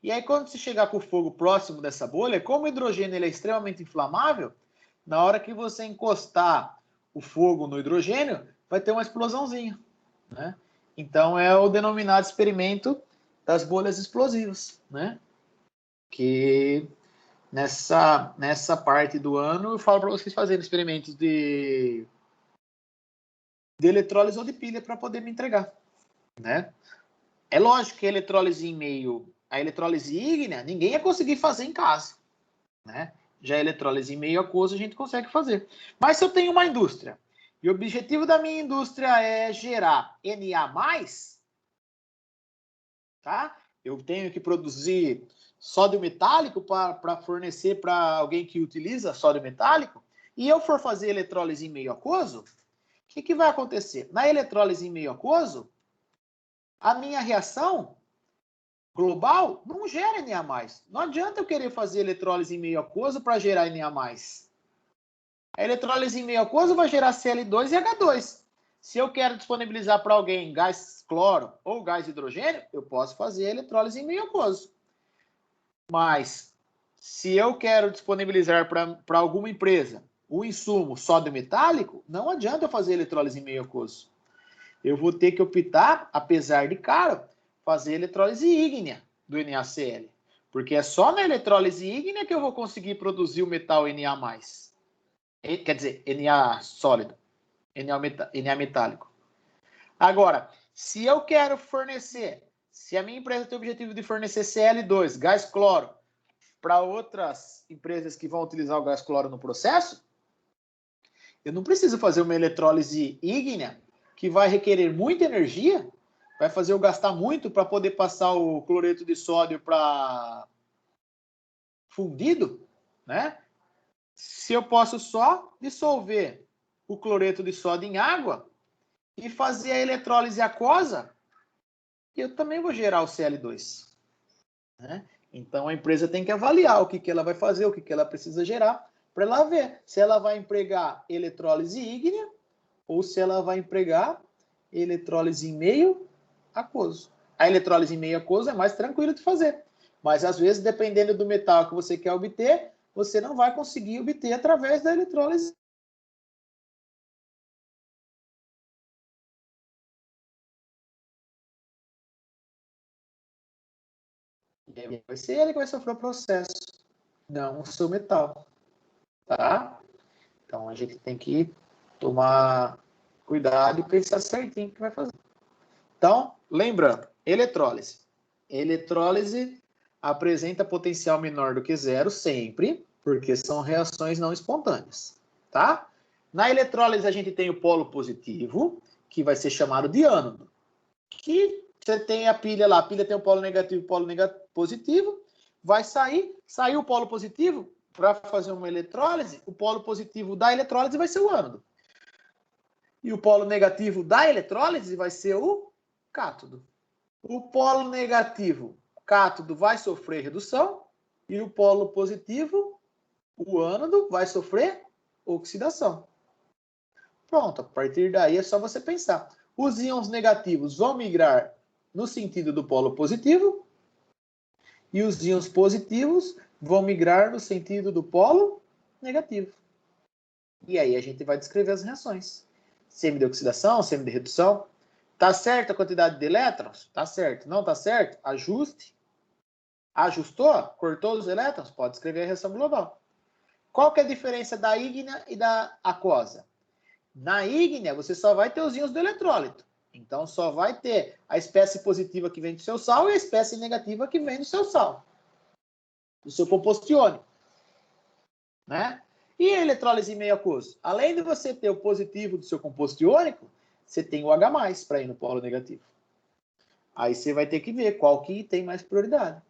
E aí, quando você chegar com o fogo próximo dessa bolha, como o hidrogênio ele é extremamente inflamável, na hora que você encostar o fogo no hidrogênio, vai ter uma explosãozinha. Né? Então, é o denominado experimento das bolhas explosivas. Né? Que nessa parte do ano, eu falo para vocês fazerem experimentos de eletrólise ou de pilha para poder me entregar. Né? É lógico que a eletrólise a eletrólise ígnea, ninguém ia conseguir fazer em casa. Né? Já a eletrólise em meio aquoso a gente consegue fazer. Mas se eu tenho uma indústria, e o objetivo da minha indústria é gerar Na+, tá? Eu tenho que produzir sódio metálico para fornecer para alguém que utiliza sódio metálico, e eu for fazer eletrólise em meio aquoso, o que vai acontecer? Na eletrólise em meio aquoso, a minha reação global não gera Na+. Não adianta eu querer fazer eletrólise em meio aquoso para gerar Na+. A eletrólise em meio aquoso vai gerar Cl2 e H2. Se eu quero disponibilizar para alguém gás cloro ou gás hidrogênio, eu posso fazer a eletrólise em meio aquoso. Mas, se eu quero disponibilizar para alguma empresa o insumo sódio metálico, não adianta eu fazer eletrólise em meio aquoso. eu vou ter que optar, apesar de caro, fazer elettrólise ígnea do NaCl. Porque é só na eletrólise ígnea que eu vou conseguir produzir o metal Na+. Quer dizer, Na sólido, Na metálico. Agora, se eu quero fornecer, se a minha empresa tem o objetivo de fornecer Cl2, gás cloro, para outras empresas que vão utilizar o gás cloro no processo, eu não preciso fazer uma eletrólise ígnea que vai requerer muita energia, vai fazer eu gastar muito para poder passar o cloreto de sódio para fundido, né? Se eu posso só dissolver o cloreto de sódio em água e fazer a eletrólise aquosa, eu também vou gerar o Cl2. Né? Então, a empresa tem que avaliar o que ela vai fazer, o que ela precisa gerar, para ela ver se ela vai empregar eletrólise ígnea ou se ela vai empregar eletrólise em meio aquoso. A eletrólise em meio aquoso é mais tranquilo de fazer, mas às vezes, dependendo do metal que você quer obter, você não vai conseguir obter através da eletrólise. Vai ser ele que vai sofrer o processo, não o seu metal. Tá? Então, a gente tem que tomar cuidado e pensar certinho o que vai fazer. Então, lembrando, eletrólise. Eletrólise apresenta potencial menor do que zero sempre, porque são reações não espontâneas, tá? Na eletrólise a gente tem o polo positivo, que vai ser chamado de ânodo, que você tem a pilha lá, a pilha tem o polo negativo e o polo positivo, vai sair o polo positivo, para fazer uma eletrólise, o polo positivo da eletrólise vai ser o ânodo. E o polo negativo da eletrólise vai ser o cátodo. O polo negativo, cátodo, vai sofrer redução e o polo positivo, o ânodo, vai sofrer oxidação. Pronto, a partir daí é só você pensar. Os íons negativos vão migrar no sentido do polo positivo e os íons positivos vão migrar no sentido do polo negativo. E aí a gente vai descrever as reações. Semi de oxidação, semi de redução. Tá certo a quantidade de elétrons? Tá certo. Não tá certo? Ajuste. Ajustou? Cortou os elétrons? Pode escrever a reação global. Qual que é a diferença da ígnea e da aquosa? Na ígnea, você só vai ter os íons do eletrólito. Então, só vai ter a espécie positiva que vem do seu sal e a espécie negativa que vem do seu sal. Do seu composto iônico. Né? E a eletrólise em meio aquoso? Além de você ter o positivo do seu composto iônico, você tem o H+, para ir no polo negativo. Aí você vai ter que ver qual que tem mais prioridade.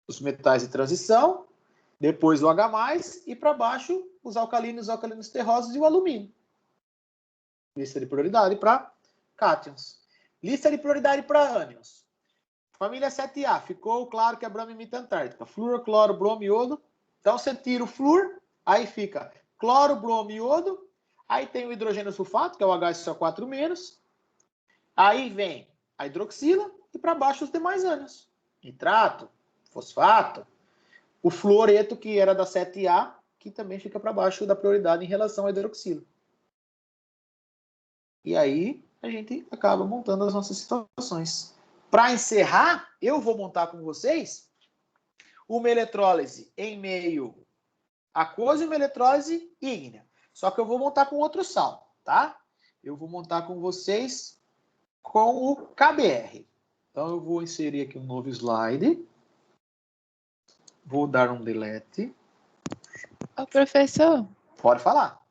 Os metais de transição, depois o H+, e para baixo os alcalinos terrosos e o alumínio. Lista de prioridade para cátions. Lista de prioridade para ânions. Família 7A, ficou claro que é bromimita antártica. Flúor, cloro, bromo, iodo. Então você tira o flúor, aí fica cloro, bromo, iodo. Aí tem o hidrogênio sulfato, que é o HCO4-. Aí vem a hidroxila e para baixo os demais ânions. Nitrato, fosfato, o fluoreto, que era da 7A, que também fica para baixo da prioridade em relação à hidroxila. E aí a gente acaba montando as nossas situações. Para encerrar, eu vou montar com vocês uma eletrólise em meio aquoso e uma eletrólise ígnea. Só que eu vou montar com outro sal, tá? Eu vou montar com vocês com o KBr. Então eu vou inserir aqui um novo slide. Vou dar um delete. Ô, professor, Pode falar.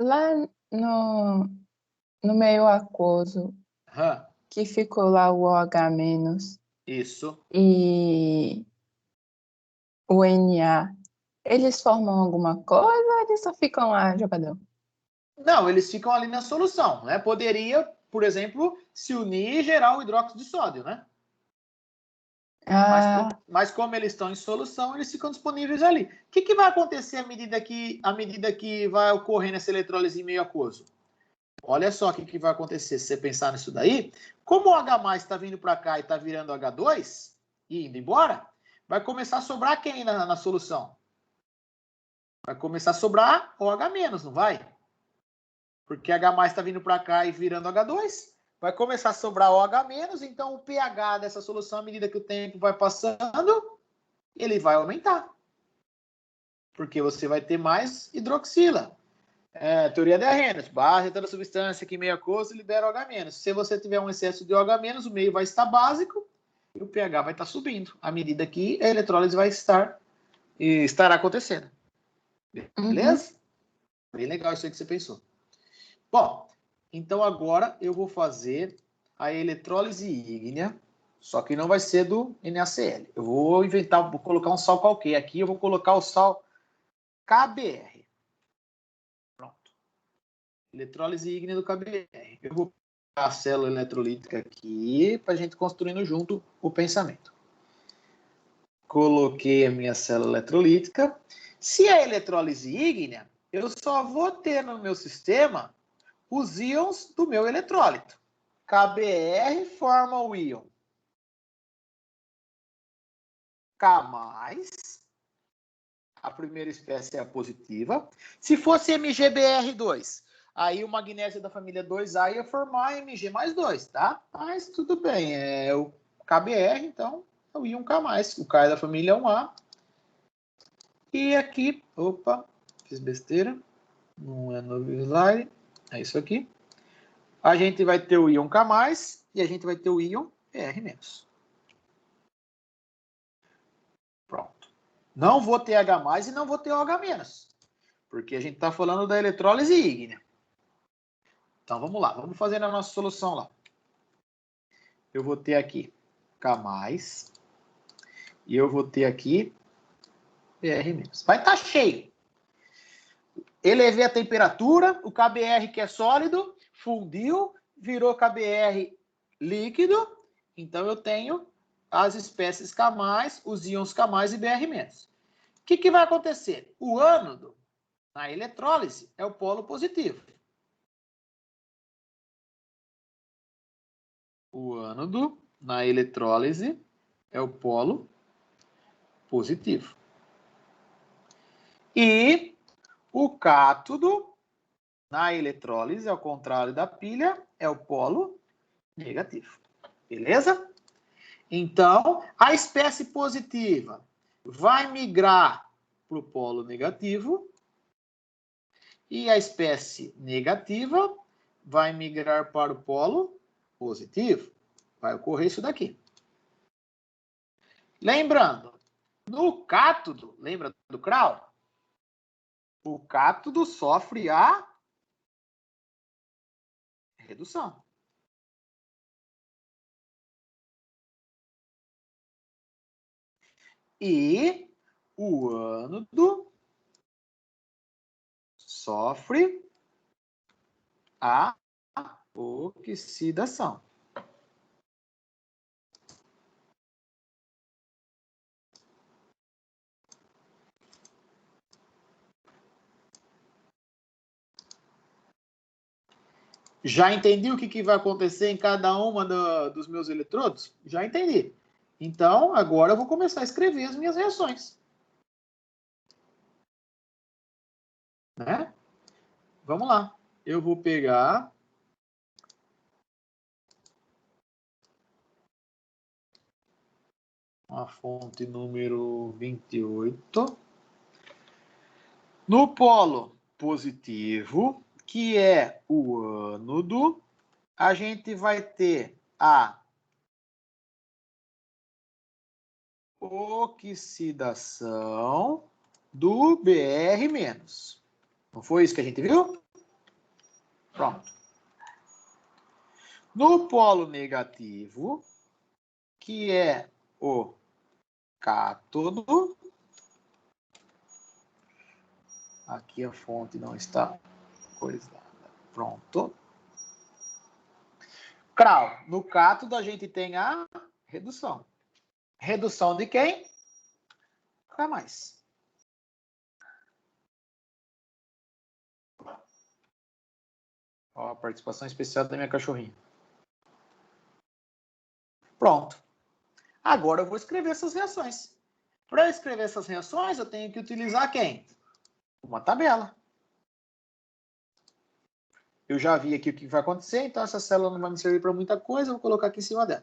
lá no meio aquoso, que ficou lá o OH-, Isso. e o Na, eles formam alguma coisa ou eles só ficam lá, jogador? Não, eles ficam ali na solução, né? Poderia, por exemplo, se unir e gerar o hidróxido de sódio, né? Mas como eles estão em solução, eles ficam disponíveis ali. O que vai acontecer à medida que vai ocorrendo essa eletrólise em meio aquoso? Olha só o que vai acontecer se você pensar nisso daí. Como o H+ está vindo para cá e está virando H2 e indo embora, vai começar a sobrar quem na solução? Vai começar a sobrar o H-, não vai? Porque H+ está vindo para cá e virando H2. Vai começar a sobrar OH-, então o pH dessa solução, à medida que o tempo vai passando, ele vai aumentar. Porque você vai ter mais hidroxila. Teoria de Arrhenius. Base de toda substância que meia coisa libera OH-. Se você tiver um excesso de OH-, o meio vai estar básico e o pH vai estar subindo, à medida que a eletrólise vai estará acontecendo. Beleza? Bem legal isso aí que você pensou. Bom, então agora eu vou fazer a eletrólise ígnea, só que não vai ser do NaCl. Eu vou inventar, vou colocar um sal qualquer. Aqui eu vou colocar o sal KBr. Pronto. Eletrólise ígnea do KBr. Eu vou pegar a célula eletrolítica aqui para a gente construindo junto o pensamento. Coloquei a minha célula eletrolítica. Se é eletrólise ígnea, eu só vou ter no meu sistema os íons do meu eletrólito. KBr forma o íon K+, a primeira espécie é a positiva. Se fosse MgBr2, aí o magnésio da família 2A ia formar Mg+2, tá? Mas tudo bem, é o KBr, então é o íon K+. O K é da família 1A. E aqui, opa, fiz besteira, não é no slide, é isso aqui. A gente vai ter o íon K+, e a gente vai ter o íon Br-. Pronto. Não vou ter H+, e não vou ter OH-, porque a gente está falando da eletrólise ígnea. Então, vamos lá. Vamos fazer a nossa solução lá. Eu vou ter aqui K+, e eu vou ter aqui Br-. Vai estar cheio. Elevei a temperatura, o KBr, que é sólido, fundiu, virou KBr líquido. Então, eu tenho as espécies K+, os íons K+, e Br-. O que vai acontecer? O ânodo, na eletrólise, é o polo positivo. O ânodo, na eletrólise, é o polo positivo. E o cátodo, na eletrólise, ao contrário da pilha, é o polo negativo. Beleza? Então, a espécie positiva vai migrar para o polo negativo e a espécie negativa vai migrar para o polo positivo. Vai ocorrer isso daqui. Lembrando, no cátodo, lembra do Crown? O cátodo sofre a redução. E o ânodo sofre a oxidação. Já entendi o que vai acontecer em cada uma dos meus eletrodos? Já entendi. Então, agora eu vou começar a escrever as minhas reações. Né? Vamos lá. Eu vou pegar a fonte número 28. No polo positivo, que é o ânodo, a gente vai ter a oxidação do Br-. Não foi isso que a gente viu? Pronto. No polo negativo, que é o cátodo, aqui a fonte não está coisada. Pronto. Crau, no cátodo a gente tem a redução. Redução de quem? K+. Ó, a participação especial da minha cachorrinha. Pronto. Agora eu vou escrever essas reações. Para eu escrever essas reações, eu tenho que utilizar quem? Uma tabela. Eu já vi aqui o que vai acontecer, então essa célula não vai me servir para muita coisa, eu vou colocar aqui em cima dela.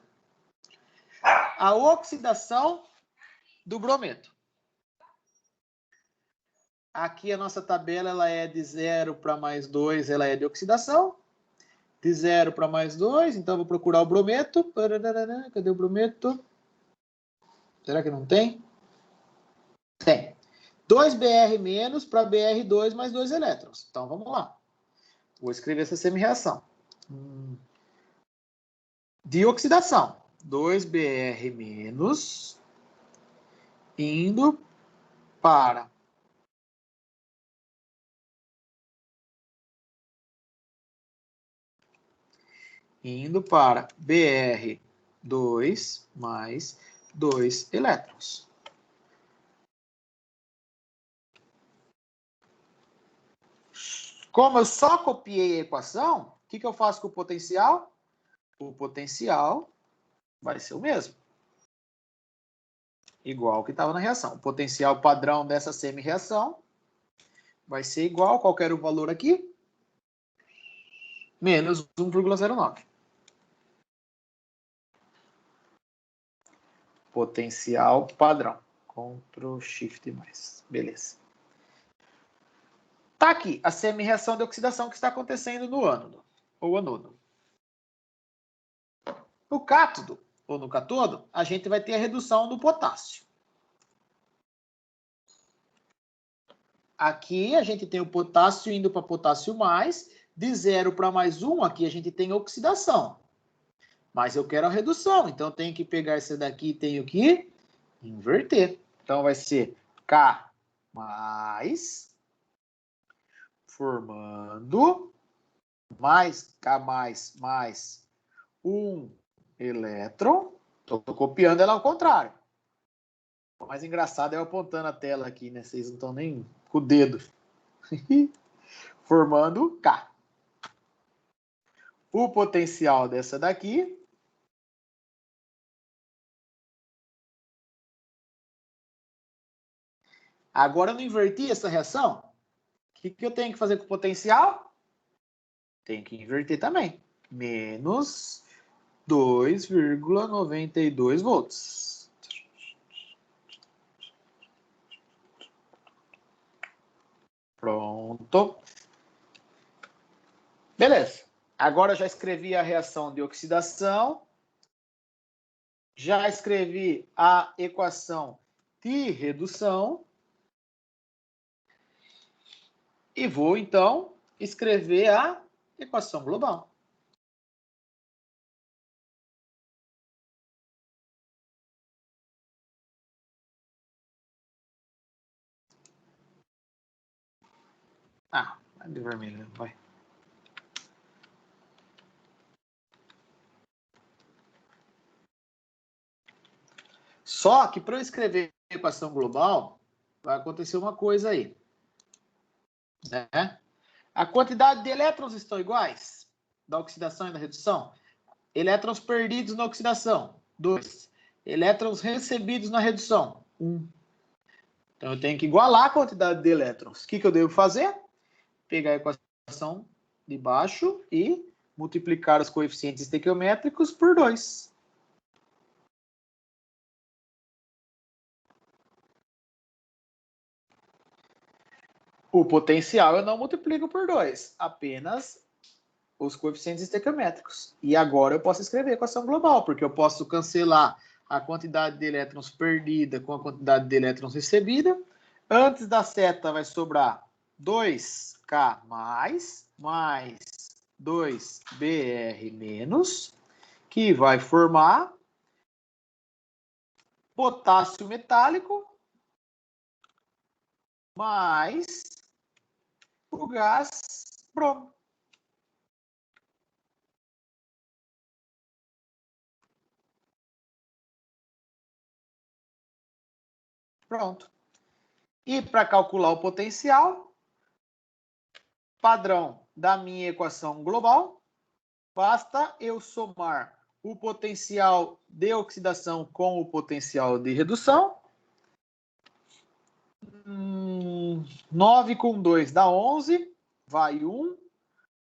A oxidação do brometo. Aqui a nossa tabela ela é de 0 para mais 2, ela é de oxidação. De 0 para mais 2, então eu vou procurar o brometo. Cadê o brometo? Será que não tem? Tem. 2Br menos para Br2 mais 2 elétrons. Então vamos lá. Vou escrever essa semi-reação. De oxidação. 2Br menos indo para Br2 mais 2 elétrons. Como eu só copiei a equação, o que eu faço com o potencial? O potencial vai ser o mesmo. Igual ao que estava na reação. O potencial padrão dessa semi-reação vai ser igual, qual que era o valor aqui? Menos 1,09. Potencial padrão. Ctrl Shift mais. Beleza. Tá aqui a semi-reação de oxidação que está acontecendo no ânodo ou anodo. No cátodo ou no cátodo, a gente vai ter a redução do potássio. Aqui a gente tem o potássio indo para potássio mais, de 0 para mais 1, aqui a gente tem oxidação. Mas eu quero a redução, então eu tenho que pegar esse daqui e tenho que inverter. Então vai ser K mais, formando, mais K mais 1 elétron. Estou copiando ela ao contrário. O mais engraçado é eu apontando a tela aqui, né? Vocês não estão nem com o dedo. Formando K. O potencial dessa daqui agora eu não inverti essa reação. O que eu tenho que fazer com o potencial? Tenho que inverter também. Menos 2,92 volts. Pronto. Beleza. Agora eu já escrevi a reação de oxidação. Já escrevi a equação de redução. E vou, então, escrever a equação global. Ah, vai de vermelho, vai. Só que para eu escrever a equação global, vai acontecer uma coisa aí. Né? A quantidade de elétrons estão iguais? Da oxidação e da redução? Elétrons perdidos na oxidação, 2. Elétrons recebidos na redução, 1. Então eu tenho que igualar a quantidade de elétrons. O que eu devo fazer? Pegar a equação de baixo e multiplicar os coeficientes estequiométricos por 2. O potencial eu não multiplico por 2, apenas os coeficientes estequiométricos. E agora eu posso escrever a equação global, porque eu posso cancelar a quantidade de elétrons perdida com a quantidade de elétrons recebida. Antes da seta vai sobrar 2K mais 2Br menos, que vai formar potássio metálico mais o gás bromo. Pronto. E para calcular o potencial, padrão da minha equação global, basta eu somar o potencial de oxidação com o potencial de redução. 9 com 2 dá 11, vai 1.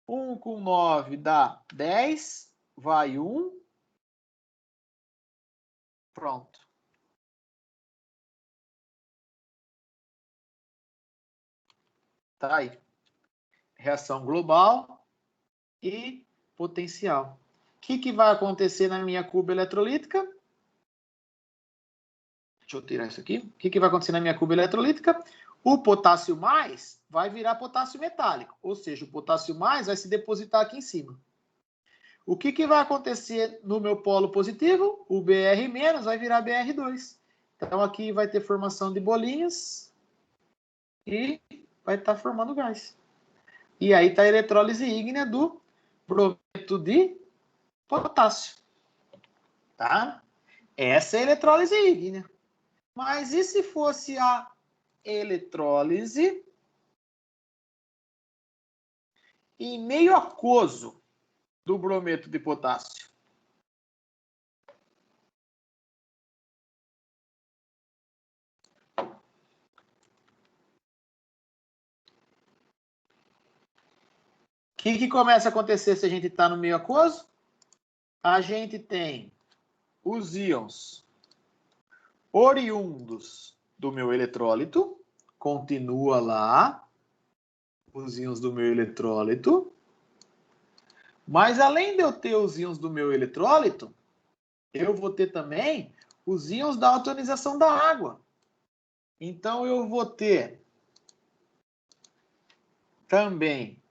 1 com 9 dá 10, vai 1. Pronto. Tá aí. Reação global e potencial. O que vai acontecer na minha cuba eletrolítica? Deixa eu tirar isso aqui. O que vai acontecer na minha cuba eletrolítica? O potássio mais vai virar potássio metálico, ou seja, o potássio mais vai se depositar aqui em cima. O que vai acontecer no meu polo positivo? O Br- vai virar Br2. Então aqui vai ter formação de bolinhas e vai estar formando gás. E aí está a eletrólise ígnea do brometo de potássio. Tá? Essa é a eletrólise ígnea. Mas e se fosse a eletrólise em meio aquoso do brometo de potássio? O que começa a acontecer se a gente está no meio aquoso? A gente tem os íons oriundos do meu eletrólito, continua lá, os íons do meu eletrólito, mas além de eu ter os íons do meu eletrólito, eu vou ter também os íons da atomização da água. Então eu vou ter também,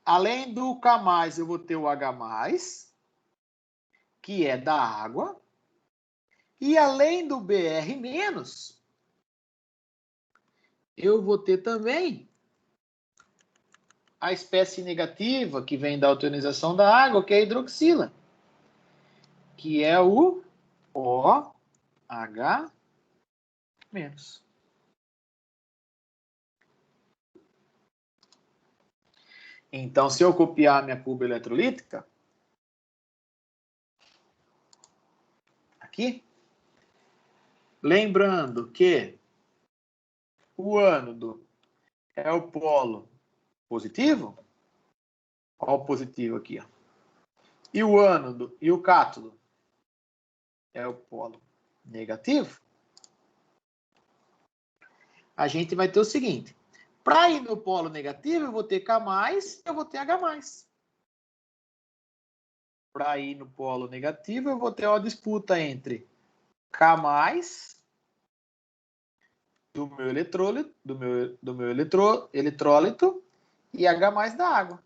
além do K+, eu vou ter o H+, que é da água, e além do Br-, eu vou ter também a espécie negativa que vem da atomização da água, que é a hidroxila, que é o OH-. Então, se eu copiar a minha cuba eletrolítica, aqui, lembrando que o ânodo é o polo positivo, olha o positivo aqui, ó. E o ânodo e o cátodo é o polo negativo, a gente vai ter o seguinte: para ir no polo negativo, eu vou ter K+, eu vou ter H+. Para ir no polo negativo, eu vou ter uma disputa entre K+, do meu eletrólito, eletrólito e H+ da água.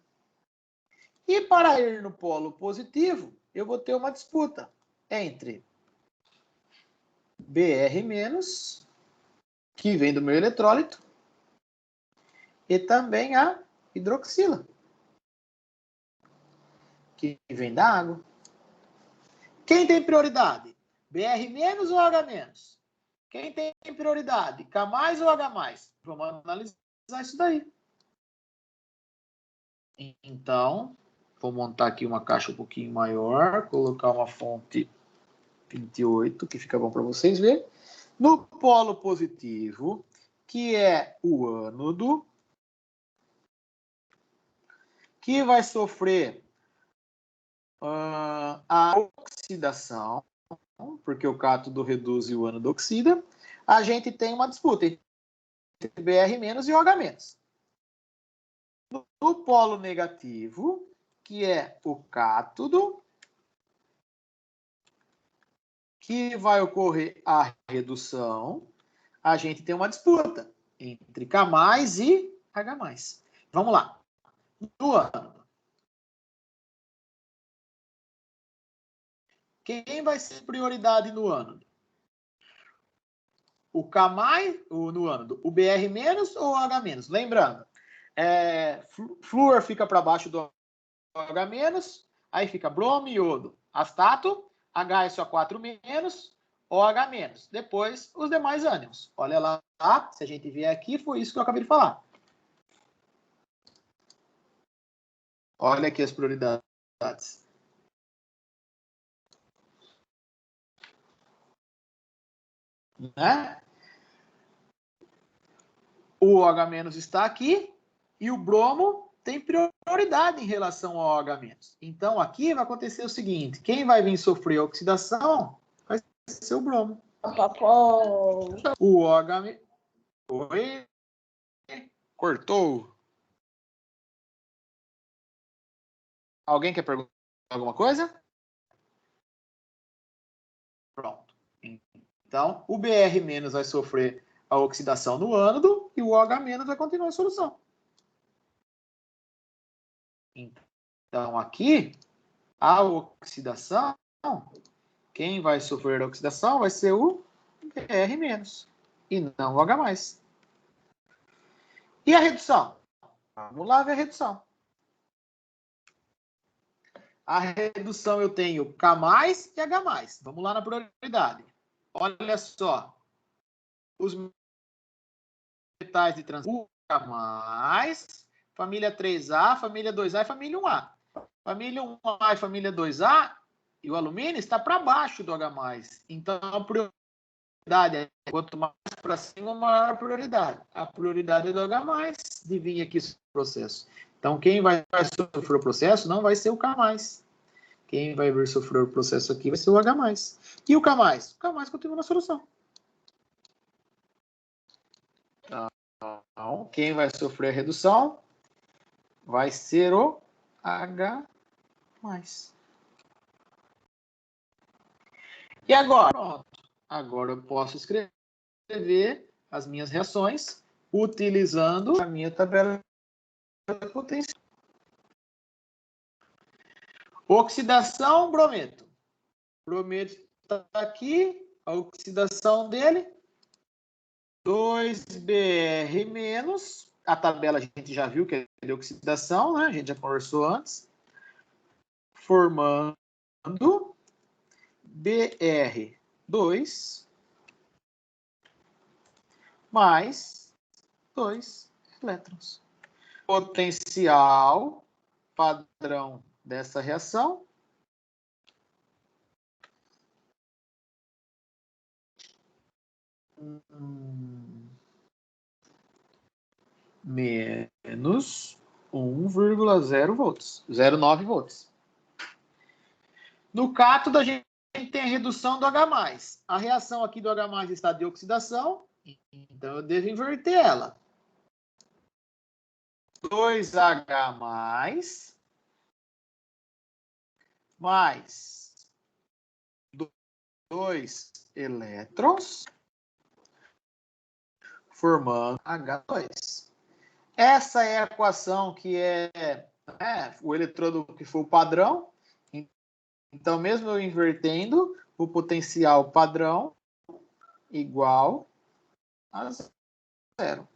E para ir no polo positivo, eu vou ter uma disputa entre Br-, que vem do meu eletrólito, e também a hidroxila, que vem da água. Quem tem prioridade? Br- ou H-? Quem tem prioridade? K+ ou H+? Vamos analisar isso daí. Então, vou montar aqui uma caixa um pouquinho maior, colocar uma fonte 28, que fica bom para vocês verem. No polo positivo, que é o ânodo, que vai sofrer a oxidação, porque o cátodo reduz e o ânodo oxida, a gente tem uma disputa entre Br- e OH-. No polo negativo, que é o cátodo, que vai ocorrer a redução, a gente tem uma disputa entre K+ e H+. Vamos lá. No ânodo, quem vai ser prioridade no ânodo? O K+, no ânodo, o Br- ou o H-? Lembrando, flúor fica para baixo do H-, aí fica bromo, iodo, astato, HSO4-, OH-. Depois, os demais ânions. Olha lá, se a gente vier aqui, foi isso que eu acabei de falar. Olha aqui as prioridades. Né? O OH- está aqui E o bromo tem prioridade em relação ao OH-. Então, aqui vai acontecer o seguinte, quem vai vir sofrer a oxidação vai ser o bromo. O OH... Oi? Cortou. Alguém quer perguntar alguma coisa? Pronto. Então, o Br- vai sofrer a oxidação no ânodo e o OH- vai continuar em solução. Então, aqui, a oxidação, quem vai sofrer a oxidação vai ser o Br- e não o H+. E a redução? Vamos lá ver a redução. A redução eu tenho K+ e H+. Vamos lá na prioridade. Olha só. Os metais de transição K+, família 3A, família 2A e família 1A. Família 1A e família 2A, e o alumínio está para baixo do H+. Então, a prioridade é quanto mais para cima, maior a prioridade. A prioridade é do H+, de vir aqui o processo. Então, quem vai sofrer o processo não vai ser o K+. Quem vai vir sofrer o processo aqui vai ser o H+. E o K+? O K+ continua na solução. Então, quem vai sofrer a redução vai ser o H+. E agora? Pronto. Agora eu posso escrever as minhas reações utilizando a minha tabela potencial. Oxidação, brometo. Brometo está aqui, a oxidação dele. 2Br-, a tabela a gente já viu que é de oxidação, né? A gente já conversou antes. Formando Br2 mais 2 elétrons. Potencial padrão dessa reação menos 1,0 volts, 0,9 volts. No cátodo, a gente tem a redução do H+. A reação aqui do H+ está de oxidação, então eu devo inverter ela. 2H mais 2 elétrons formando H2. Essa é a equação que é o eletrodo que foi o padrão. Então, mesmo eu invertendo, o potencial padrão igual a 0.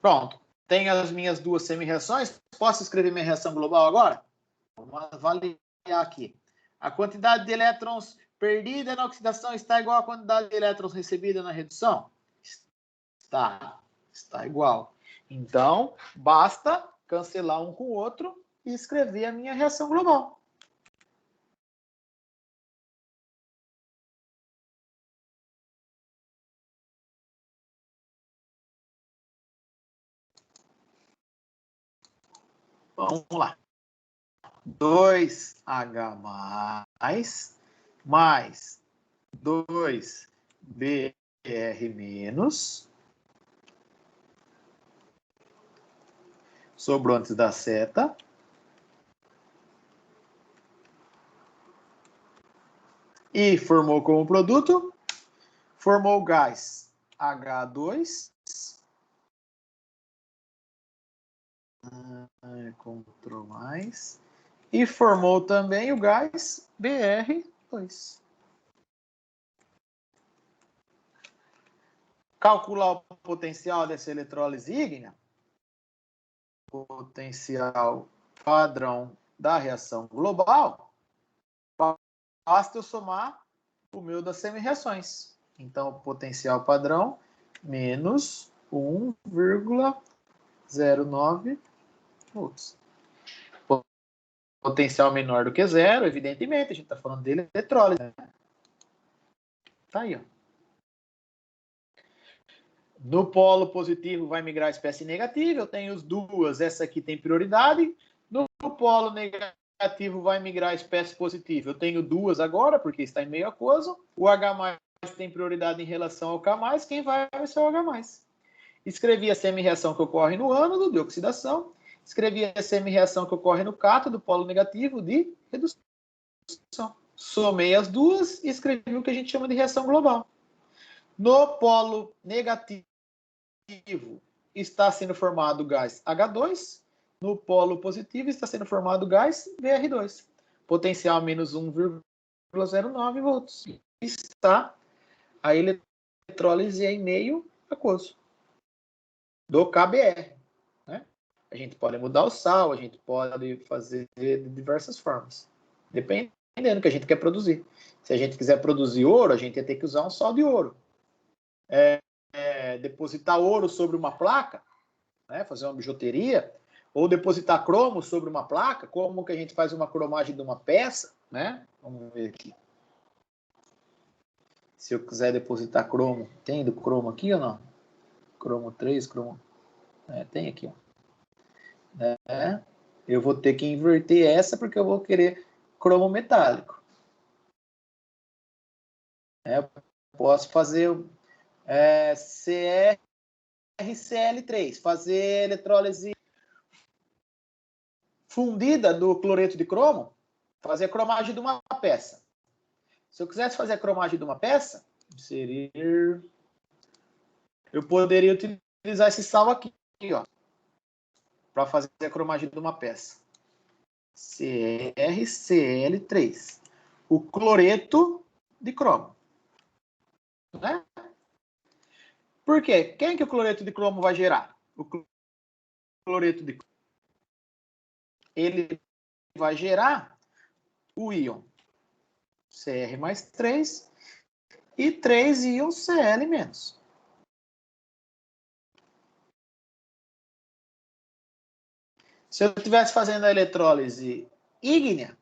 Pronto. Tenho as minhas duas semi-reações. Posso escrever minha reação global agora? Vamos avaliar aqui. A quantidade de elétrons perdida na oxidação está igual à quantidade de elétrons recebida na redução? Está igual. Então, basta cancelar um com o outro e escrever a minha reação global. Vamos lá. 2H mais 2Br menos. Sobrou antes da seta. E formou como produto, formou o gás H2. Ctrl mais. E formou também o gás Br2. Calcular o potencial dessa eletrólise ígnea. Potencial padrão da reação global. Basta eu somar o meu das semi-reações. Então, o potencial padrão menos 1,09 volts. Potencial menor do que zero, evidentemente, a gente está falando de eletrólise. Né? Tá aí, ó. No polo positivo vai migrar a espécie negativa, eu tenho as duas, essa aqui tem prioridade. No polo negativo vai migrar a espécie positiva, eu tenho duas agora, porque está em meio aquoso. O H+ tem prioridade em relação ao K+, quem vai ser o H+. Escrevi a semi-reação que ocorre no ânodo de oxidação, escrevi a semi-reação que ocorre no cátodo, polo negativo de redução. Somei as duas e escrevi o que a gente chama de reação global. No polo negativo está sendo formado o gás H2, no polo positivo está sendo formado o gás Br2. Potencial menos 1,09 volts. Está a eletrólise em meio aquoso do KBr. Né? A gente pode mudar o sal, a gente pode fazer de diversas formas, dependendo do que a gente quer produzir. Se a gente quiser produzir ouro, a gente ia ter que usar um sal de ouro. Depositar ouro sobre uma placa, né, fazer uma bijuteria, ou depositar cromo sobre uma placa, como que a gente faz uma cromagem de uma peça, né? Vamos ver aqui. Se eu quiser depositar cromo, tem do cromo aqui ou não? Cromo 3, cromo... tem aqui, ó. Eu vou ter que inverter essa porque eu vou querer cromo metálico. Eu posso fazer CrCl3, fazer eletrólise fundida do cloreto de cromo, fazer a cromagem de uma peça. Se eu quisesse fazer a cromagem de uma peça, eu poderia utilizar esse sal aqui, ó, para fazer a cromagem de uma peça. CrCl3, o cloreto de cromo. Né? Por quê? Quem que o cloreto de cromo vai gerar? O cloreto de cromo. Ele vai gerar o íon Cr+3 e 3 íons Cl-. Se eu estivesse fazendo a eletrólise ígnea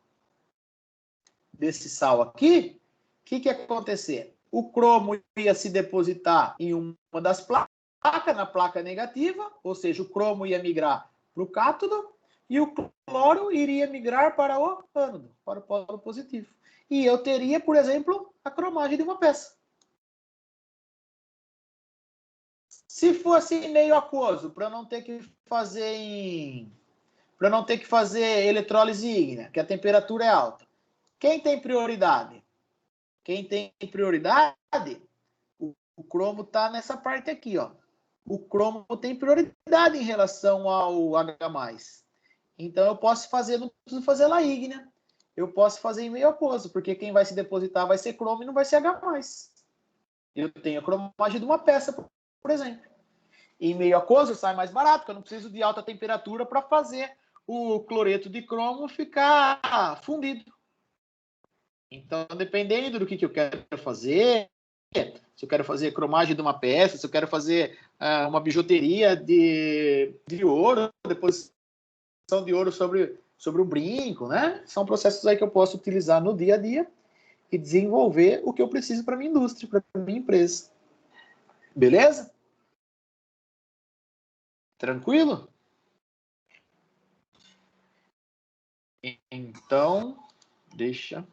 desse sal aqui, o que ia acontecer? O cromo ia se depositar em uma das placas, na placa negativa, ou seja, o cromo ia migrar para o cátodo, e o cloro iria migrar para o ânodo, para o polo positivo. E eu teria, por exemplo, a cromagem de uma peça. Se fosse meio aquoso, para não ter que fazer eletrólise ígnea, que a temperatura é alta. Quem tem prioridade? Quem tem prioridade, o cromo está nessa parte aqui, ó. O cromo tem prioridade em relação ao H+. Então, eu posso fazer, não preciso fazer lá ígnea. Eu posso fazer em meio aquoso, porque quem vai se depositar vai ser cromo e não vai ser H+. Eu tenho a cromagem de uma peça, por exemplo. Em meio aquoso sai mais barato, porque eu não preciso de alta temperatura para fazer o cloreto de cromo ficar fundido. Então, dependendo do que eu quero fazer, se eu quero fazer cromagem de uma peça, se eu quero fazer uma bijuteria de ouro, deposição de ouro sobre o brinco, né? São processos aí que eu posso utilizar no dia a dia e desenvolver o que eu preciso para minha indústria, para minha empresa. Beleza? Tranquilo? Então, deixa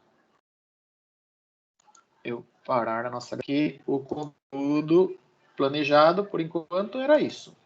eu parar a nossa aqui. O conteúdo planejado, por enquanto, era isso.